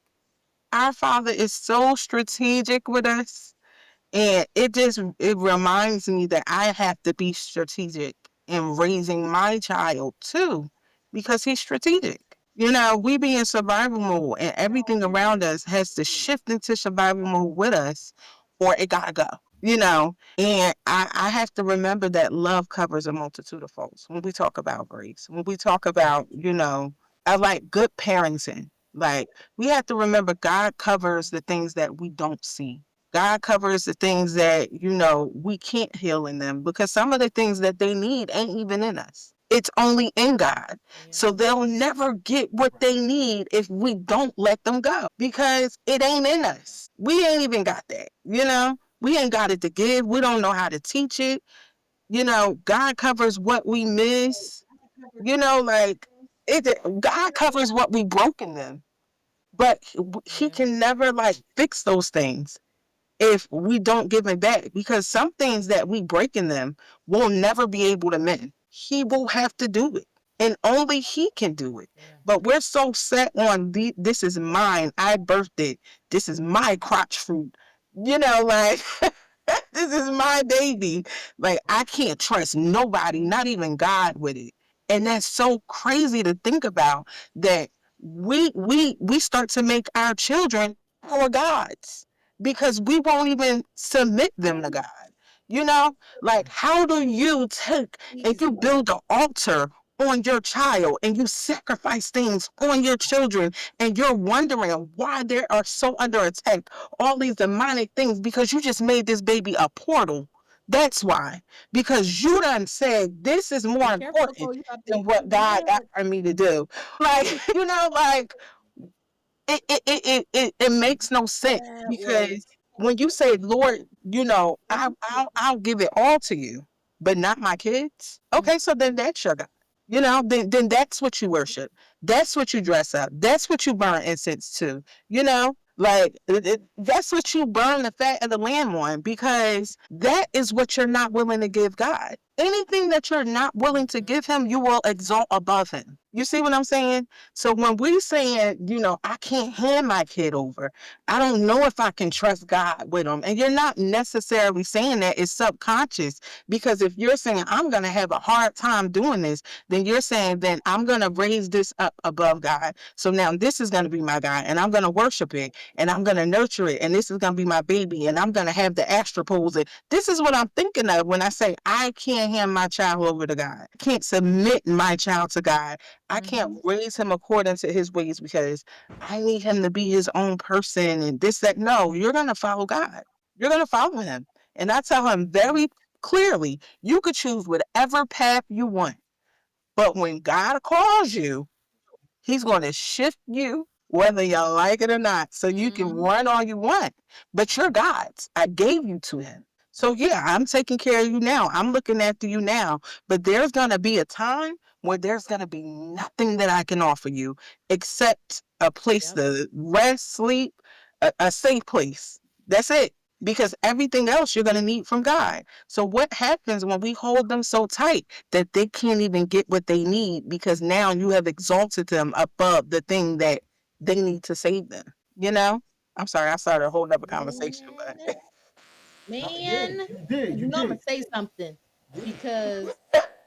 Our Father is so strategic with us. And it reminds me that I have to be strategic in raising my child too, because he's strategic. We be in survival mode, and everything around us has to shift into survival mode with us, or it gotta go. And I have to remember that love covers a multitude of faults. When we talk about grace, when we talk about, I like good parenting. Like, we have to remember God covers the things that we don't see. God covers the things that, we can't heal in them, because some of the things that they need ain't even in us. It's only in God. So Yeah. they'll never get what Right. they need if we don't let them go, because it ain't in us. We ain't even got that. We ain't got it to give. We don't know how to teach it. God covers what we miss. Like, God covers what we broken them. But he Yeah. can never like fix those things if we don't give it back, because some things that we break in them will never be able to mend. He will have to do it, and only he can do it. Yeah. But we're so set on this is mine, I birthed it, this is my crotch fruit, like this is my baby. Like, I can't trust nobody, not even God, with it. And that's so crazy to think about, that we start to make our children our gods, because we won't even submit them to God. Like, how do you take and you build an altar on your child, and you sacrifice things on your children, and you're wondering why they are so under attack, all these demonic things, because you just made this baby a portal. That's why. Because you done said this is Be more careful, important Nicole. You got than the what God got for me to do. Like, like, it makes no sense, that was because when you say, Lord, I'll give it all to you, but not my kids. mm, Okay, so then that's your God. Then that's what you worship. That's what you dress up. That's what you burn incense to. Like, that's what you burn the fat of the lamb on, because that is what you're not willing to give God. Anything that you're not willing to mhm. give him, you will exalt above him. You see what I'm saying? So when we saying, I can't hand my kid over, I don't know if I can trust God with them. And you're not necessarily saying that, it's subconscious. Because if you're saying, I'm going to have a hard time doing this, then you're saying, then I'm going to raise this up above God. So now this is going to be my God, and I'm going to worship it, and I'm going to nurture it, and this is going to be my baby, and I'm going to have the astropose it. This is what I'm thinking of when I say I can't hand my child over to God. I can't submit my child to God. I can't Mhm. raise him according to his ways, because I need him to be his own person and this, that. No, you're going to follow God. You're going to follow him. And I tell him Yeah. very clearly, you could choose whatever path you want. But when God calls you, he's going to shift you, whether you like it or not. So you can Mhm. run all you want, but you're God's. I gave you to him. So yeah, I'm taking care of you now. I'm looking after you now. But there's going to be a time where there's going to be nothing that I can offer you except a place Yep. to rest, sleep, a safe place. That's it. Because everything else you're going to need from God. So what happens when we hold them so tight that they can't even get what they need, because now you have exalted them above the thing that they need to save them? I'm sorry, I started a whole nother conversation, Man, but No, you did. man, You did. you You know I'm gonna did. say something because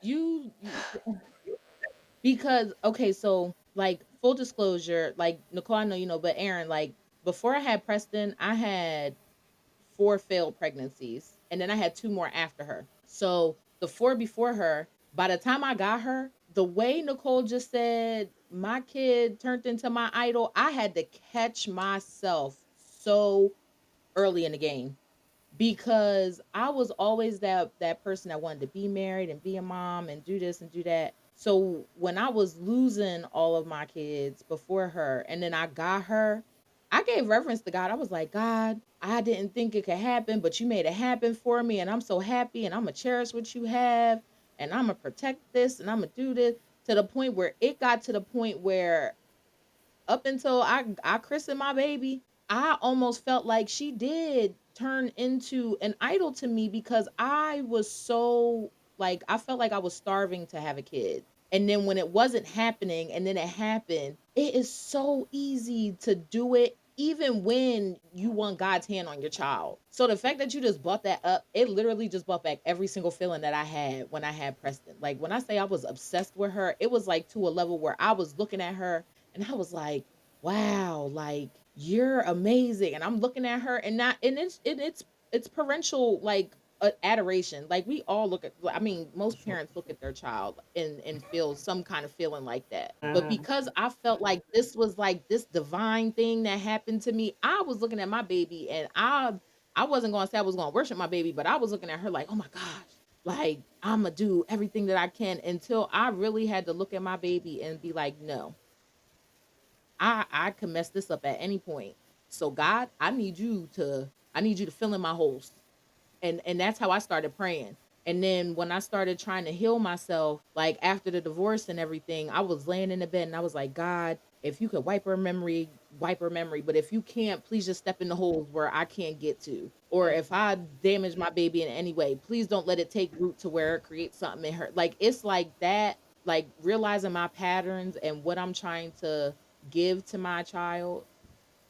you because okay, so like full disclosure, like Nicole, I know you know, but Aaron, like before I had Preston, I had four failed pregnancies, and then I had two more after her. So the four before her, by the time I got her, the way Nicole just said my kid turned into my idol, I had to catch myself so early in the game because I was always that person that wanted to be married and be a mom and do this and do that. So when I was losing all of my kids before her and then I got her, I gave reverence to God. I was like, God, I didn't think it could happen, but you made it happen for me and I'm so happy and I'm gonna cherish what you have and I'm gonna protect this and I'm gonna do this to the point where it got to the point where up until I christened my baby, I almost felt like she did turn into an idol to me because I was so like I felt like I was starving to have a kid. And then when it wasn't happening and then it happened, it is so easy to do it even when you want God's hand on your child. So the fact that you just brought that up, it literally just brought back every single feeling that I had when I had Preston. Like when I say I was obsessed with her, it was like to a level where I was looking at her And I was like, wow, like you're amazing. And I'm looking at her and not and it's parental like adoration. Like we all look at I mean, For most sure. parents look at their child and feel some kind of feeling like that. But Mhm. because I felt like this was like this divine thing that happened to me, I was looking at my baby and I wasn't going to say I was going to worship my baby, but I was looking at her like, "Oh my gosh, like I'm gonna do everything that I can," until I really had to look at my baby and be like, "No, I can mess this up at any point. So God, I need you to fill in my holes." And that's how I started praying. And then when I started trying to heal myself, like after the divorce and everything, I was laying in the bed and I was like, God, if you could wipe her memory, wipe her memory. But if you can't, please just step in the holes where I can't get to. Or if I damage my baby in any way, please don't let it take root to where it creates something in her. Like it's like that, like realizing my patterns and what I'm trying to give to my child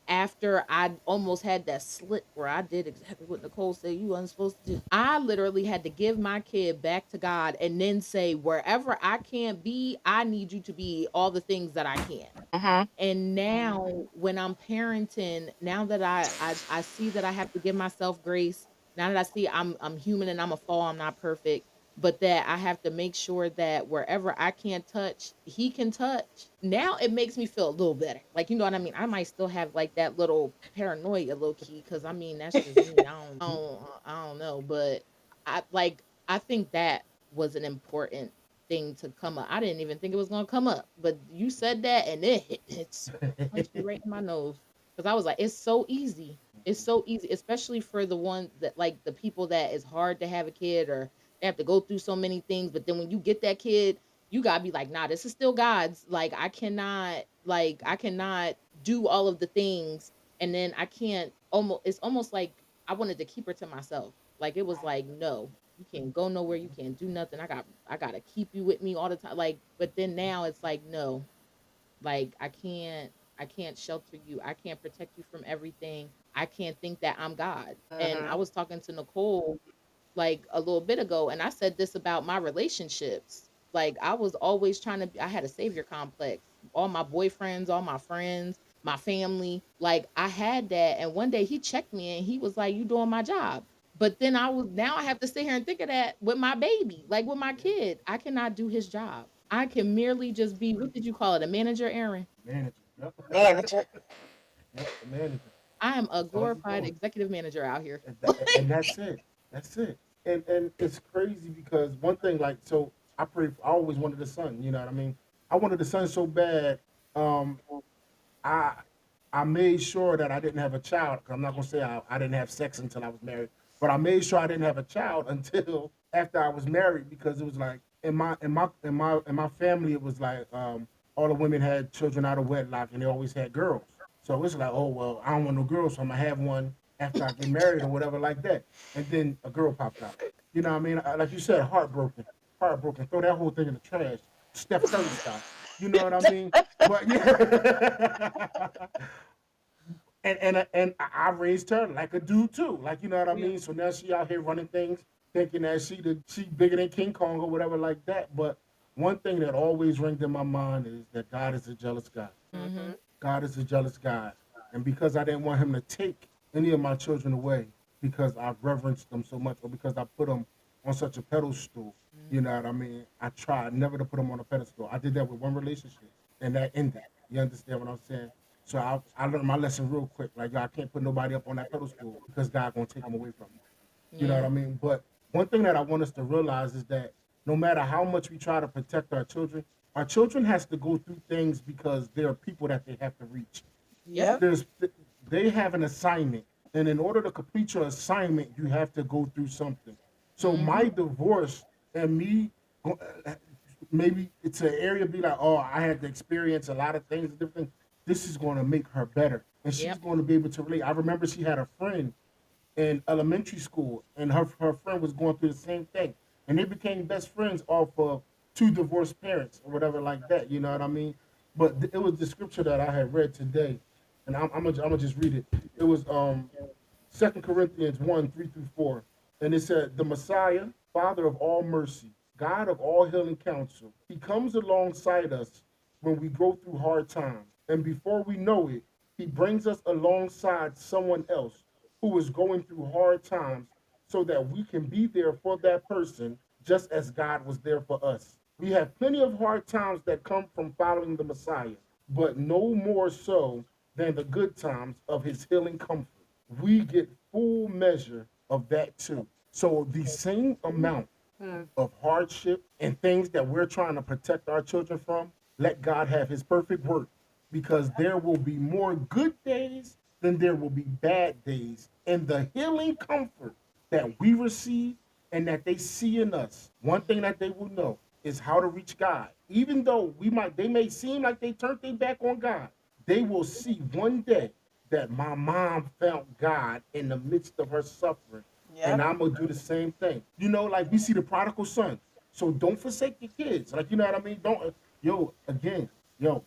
after I almost had that slip where I did exactly what Nicole said you wasn't supposed to do. I literally had to give my kid back to God and then say, wherever I can't be, I need you to be all the things that I can. Mhm. And now when I'm parenting, now that I see that I have to give myself grace, now that I see I'm human and I'm a fall, I'm not perfect, but that I have to make sure that wherever I can't touch, he can touch. Now it makes me feel a little better. Like, you know what I mean? I might still have like that little paranoia low key, because I mean that's just me. I don't know. But I think that was an important thing to come up. I didn't even think it was gonna come up, but you said that and it's punched me right in my nose because I was like, it's so easy. It's so easy, especially for the ones that like the people that it's hard to have a kid or they have to go through so many things. But then when you get that kid, you gotta be like, nah, this is still God's. I cannot do all of the things, and then I can't. Almost, it's almost like I wanted to keep her to myself. Like it was like, no, you can't go nowhere, you can't do nothing. I gotta keep you with me all the time. Like, but then now it's like, no, like I can't shelter you. I can't protect you from everything. I can't think that I'm God. And I Mhm. was talking to Nicole like a little bit ago, and I said this about my relationships. Like I was always trying to I had a savior complex. All my boyfriends, all my friends, my family, like I had that. And one day he checked me and he was like, "You doing my job?" But then now I have to sit here and think of that with my baby, like with my kid. I cannot do his job. I can merely just be, what did you call it? A manager, Aaron? Manager. Yep. Manager. Yep. The manager. I am a That's all you glorified doing. executive manager out here. And that's it. That's it. And it's crazy because one thing like so I always wanted a son. You know what I mean? I wanted a son so bad. Um, I I made sure that I didn't have a child. 'Cause I'm not gonna say I didn't have sex until I was married, but I made sure I didn't have a child until after I was married because it was like in my family it was like all the women had children out of wedlock and they always had girls. So it's like, oh well, I don't want no girls, so I'm gonna have one after I get married or whatever like that. And then a girl popped out. You know what I mean? Like you said, heartbroken, heartbroken. Throw that whole thing in the trash, Steph Curry style. You know what I mean? But yeah, and I raised her like a dude too, like you know what I Yeah. mean. So now she out here running things, thinking that she bigger than King Kong or whatever like that. But one thing that always rings in my mind is that God is a jealous God. Mm-hmm. God is a jealous God, and because I didn't want Him to take any of my children away, because I reverenced them so much, or because I put them on such a pedestal, you know what I mean. I tried never to put them on a pedestal. I did that with one relationship, and that ended. You understand what I'm saying? So I learned my lesson real quick. Like I can't put nobody up on that pedestal because God gonna take them away from me. You know what Yeah. I mean? But one thing that I want us to realize is that no matter how much we try to protect our children has to go through things because there are people that they have to reach. Yep. Yep. There's they have an assignment, and in order to complete your assignment, you have to go through something. So Mm-hmm. my divorce and me, maybe it's an area be like, oh, I had to experience a lot of things, different things. This is going to make her better, and she's Yep. going to be able to relate. I remember she had a friend in elementary school, and her friend was going through the same thing, and they became best friends off of two divorced parents or whatever like that. You know what I mean? But it was the scripture that I had read today, and I'm gonna just read it. It was 2 Corinthians 1:3-4, and it said, "The Messiah, Father of all mercy, God of all healing counsel, He comes alongside us when we go through hard times. And before we know it, he brings us alongside someone else who is going through hard times so that we can be there for that person just as God was there for us. We have plenty of hard times that come from following the Messiah, but no more so than the good times of his healing comfort. We get full measure of that too. So the same amount of hardship and things that we're trying to protect our children from, let God have his perfect work, because there will be more good days than there will be bad days. And the healing comfort that we receive and that they see in us, one thing that they will know is how to reach God. Even though they may seem like they turned their back on God, they will see one day that my mom found God in the midst of her suffering, and Yep. I'm gonna do the same thing. Like we see the prodigal son. So don't forsake your kids. Like, you know what I mean? Don't again,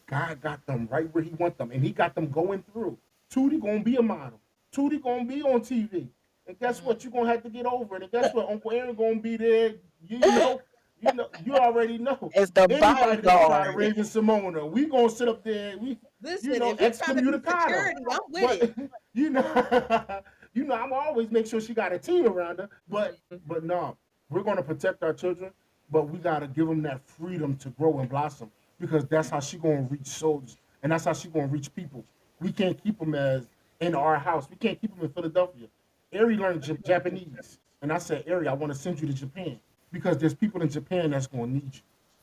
God got them right where he want them, and he got them going through. Tootie gonna be a model. Tootie gonna be on TV. And guess what? You're gonna have to get over it. And guess what? Uncle Aaron gonna be there. You already know. As the Anybody that try to bodyguard. raise Simona, we gonna sit up there. Listen, if you're trying to be Excommunicado. security, I'm with But it. you know, I'm always make sure she got a team around her. But no, we're gonna protect our children, but we gotta give them that freedom to grow and blossom, because that's how she gonna reach souls, and that's how she gonna reach people. We can't keep them as in our house. We can't keep them in Philadelphia. Ari learned Japanese, and I said, Ari, I want to send you to Japan because there's people in Japan that's gonna need you.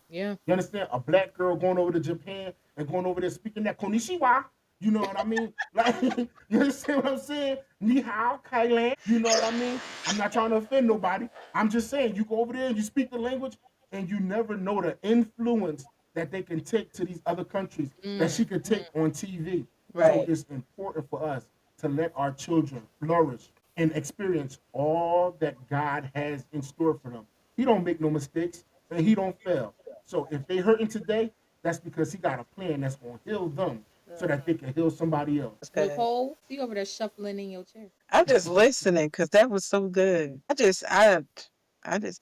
Yeah. You understand? A black girl going over to Japan and going over there speaking that konnichiwa. You know what I mean? Like, you understand what I'm saying? Ni hao, Kailan. You know what I mean? I'm not trying to offend nobody. I'm just saying, you go over there and you speak the language, and you never know the influence that they can take to these other countries that she could take on TV. So Right. it's important for us to let our children flourish and experience all that God has in store for them. He don't make no mistakes, and he don't fail. So if they hurting today, that's because he got a plan that's gonna heal them so that they can heal somebody else. That's good. Nicole, see over there shuffling in your chair. I'm just listening because that was so good. I just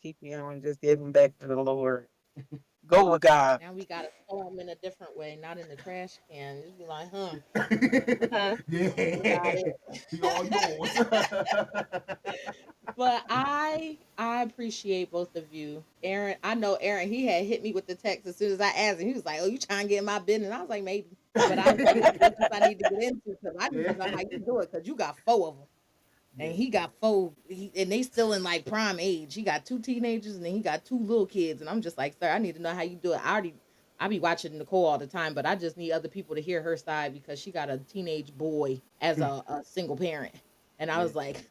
keep going, just giving back to the Lord. Go with God. Now we gotta throw them in a different way, not in the trash can. Just be like, huh, Mhm. you got Yeah, it. he all yours. But I appreciate both of you. Aaron, I know Aaron, he had hit me with the text as soon as I asked him. He was like, oh, you trying to get in my business? I was like, maybe. But I was like, it's business I need to get into because I need to know Yeah. how you do it because you got four of them. And Yeah. he got four, and they still in like prime age. He got two teenagers and then he got two little kids. And I'm just like, sir, I need to know how you do it. I be watching Nicole all the time, but I just need other people to hear her side because she got a teenage boy as a single parent. And I Yeah. was like,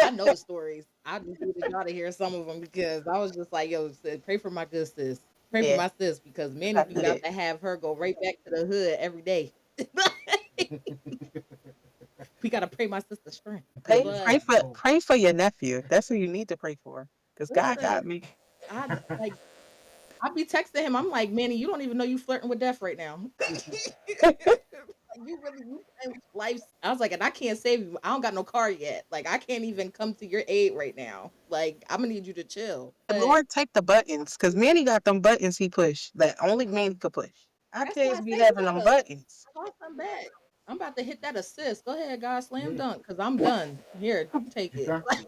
I know the stories. I just needed y'all to hear some of them because I was just like, yo, pray for my good sis. Pray for Yeah, my sis because Manny I be about did. to have her go right back to the hood every day. We gotta pray my sister's strength. Pray, Goodness, pray But for, Nicole. pray for your nephew. That's who you need to pray for. Because God listen, got me. I like I be texting him. I'm like, Manny, you don't even know you flirting with death right now. Like, you really you playing with life. I was like, and I can't save you. I don't got no car yet. Like I can't even come to your aid right now. Like I'm gonna need you to chill. The But Lord take the buttons, because Manny got them buttons he push that only Manny could push. Our that's why I kids be say you having them gotta buttons. toss them back. I'm about to hit that assist. Go ahead, God, slam Yeah, dunk, cause I'm done. Here, take you it. got to.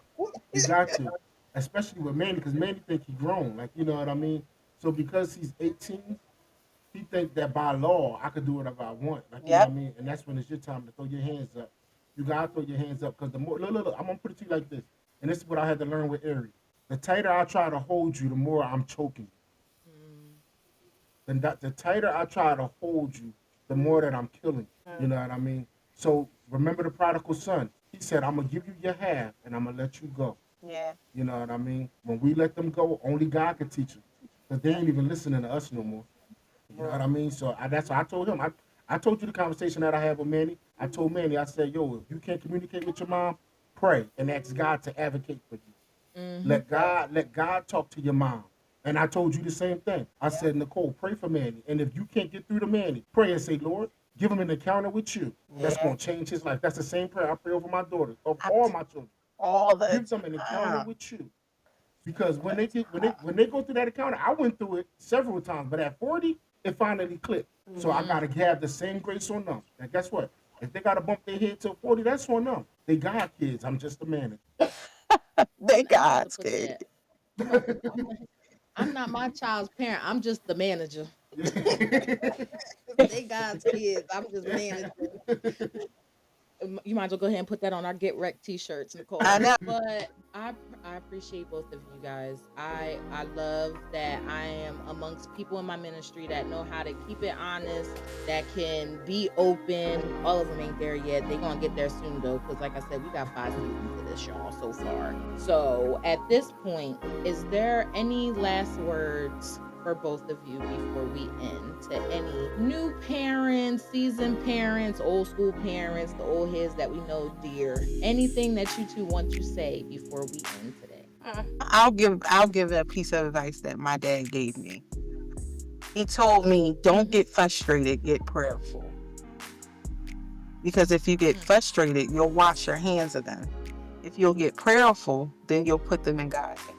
You got to. Especially with Manny, because Manny think he grown. Like, you know what I mean? So because he's 18, he think that by law I could do whatever I want. Like, you know what Yep. I mean? And that's when it's your time to throw your hands up. You gotta throw your hands up because the more look, I'm gonna put it to you like this. And this is what I had to learn with Ari. The tighter I try to hold you, the more I'm choking Mm, you. The tighter I try to hold you, the more that I'm killing you. You Mm. know what I mean? So remember the prodigal son. He said, I'm gonna give you your half and I'm gonna let you go. Yeah. You know what I mean? When we let them go, only God can teach them. Because they ain't even listening to us no more. You know what I Right. mean? So that's what I told him. I told you the conversation that I had with Manny. I told Manny, I said, yo, if you can't communicate with your mom, pray and ask God to advocate for you. mm-hmm. Let God talk to your mom. And I told you the same thing. I said, Nicole, pray for Manny. And if you can't get through to Manny, pray and say, Lord, give him an encounter with you. That's Yeah. going to change his life. That's the same prayer I pray over my daughters, of I, all my children. all the Give them an encounter time. with you. Because when they go through that encounter, I went through it several times, but at 40, it finally clicked. So I gotta have the same grace on them. And guess what? If they gotta bump their head to 40, that's on them. They got kids. I'm just a manager. They I'm gonna have to God's put kid. that. I'm not my child's parent. I'm just the manager. They God's kids. I'm just managing. You might as well go ahead and put that on our Get Wrecked t-shirts, Nicole. I know. But I appreciate both of you guys. I love that I am amongst people in my ministry that know how to keep it honest, that can be open. All of them ain't there yet. They gonna get there soon though, because like I said, we got 5 seasons of this, y'all, so far. So at this point, is there any last words for both of you before we end, to any new parents, seasoned parents, old school parents, the old heads that we know dear? Anything that you two want to say before we end today? I'll give a piece of advice that my dad gave me. He told me, don't get frustrated, get prayerful. Because if you get frustrated, you'll wash your hands of them. If you'll get prayerful, then you'll put them in God's hands.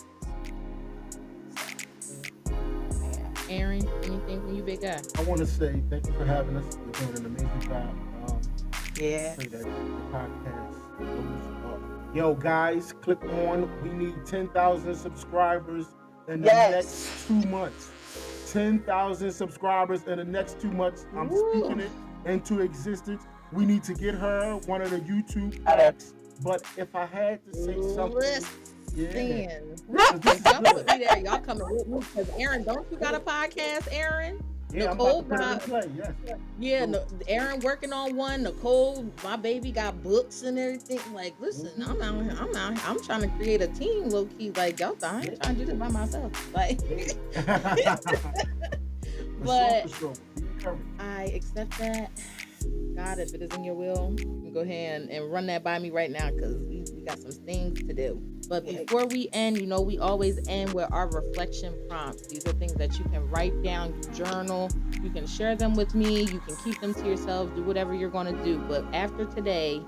Aaron, anything from you, big guy? I want to say thank you for having us. You're doing an amazing job. Yeah. Say that the podcast goes up. Yo, guys, click on. We need 10,000 subscribers in the next 2 months. 10,000 subscribers in the next 2 months. I'm speaking it into existence. We need to get her one of the YouTube packs. But if I had to say something, y'all put me there. Y'all coming with me because Aaron, don't you got a podcast, Aaron? Yeah, Nicole I'm about to put it in play. Yes. Yeah, no, Aaron working on one. Nicole, my baby, got books and everything. Like, listen, I'm out here. I'm trying to create a team, low key. Like, y'all, I ain't trying to do this by myself. Like, but I accept that. God, if it is in your will, you can go ahead and run that by me right now, because we got some things to do. But before we end, we always end with our reflection prompts. These are things that you can write down, journal. You can share them with me. You can keep them to yourself. Do whatever you're going to do. But after today,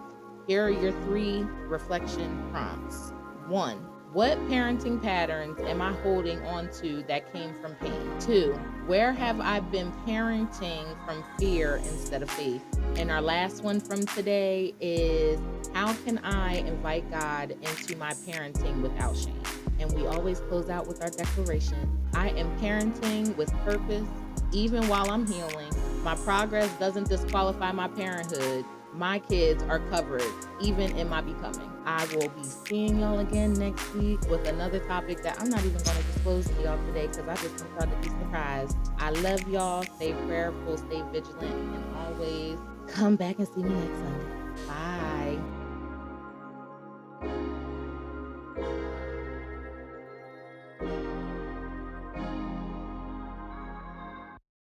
here are your 3 reflection prompts. 1, what parenting patterns am I holding on to that came from pain? 2, where have I been parenting from fear instead of faith? And our last one from today is, how can I invite God into my parenting without shame? And we always close out with our declaration. I am parenting with purpose, even while I'm healing. My progress doesn't disqualify my parenthood. My kids are covered, even in my becoming. I will be seeing y'all again next week with another topic that I'm not even going to disclose to y'all today, because I just want y'all to be surprised. I love y'all. Stay prayerful, stay vigilant, and always come back and see me next Sunday. Bye.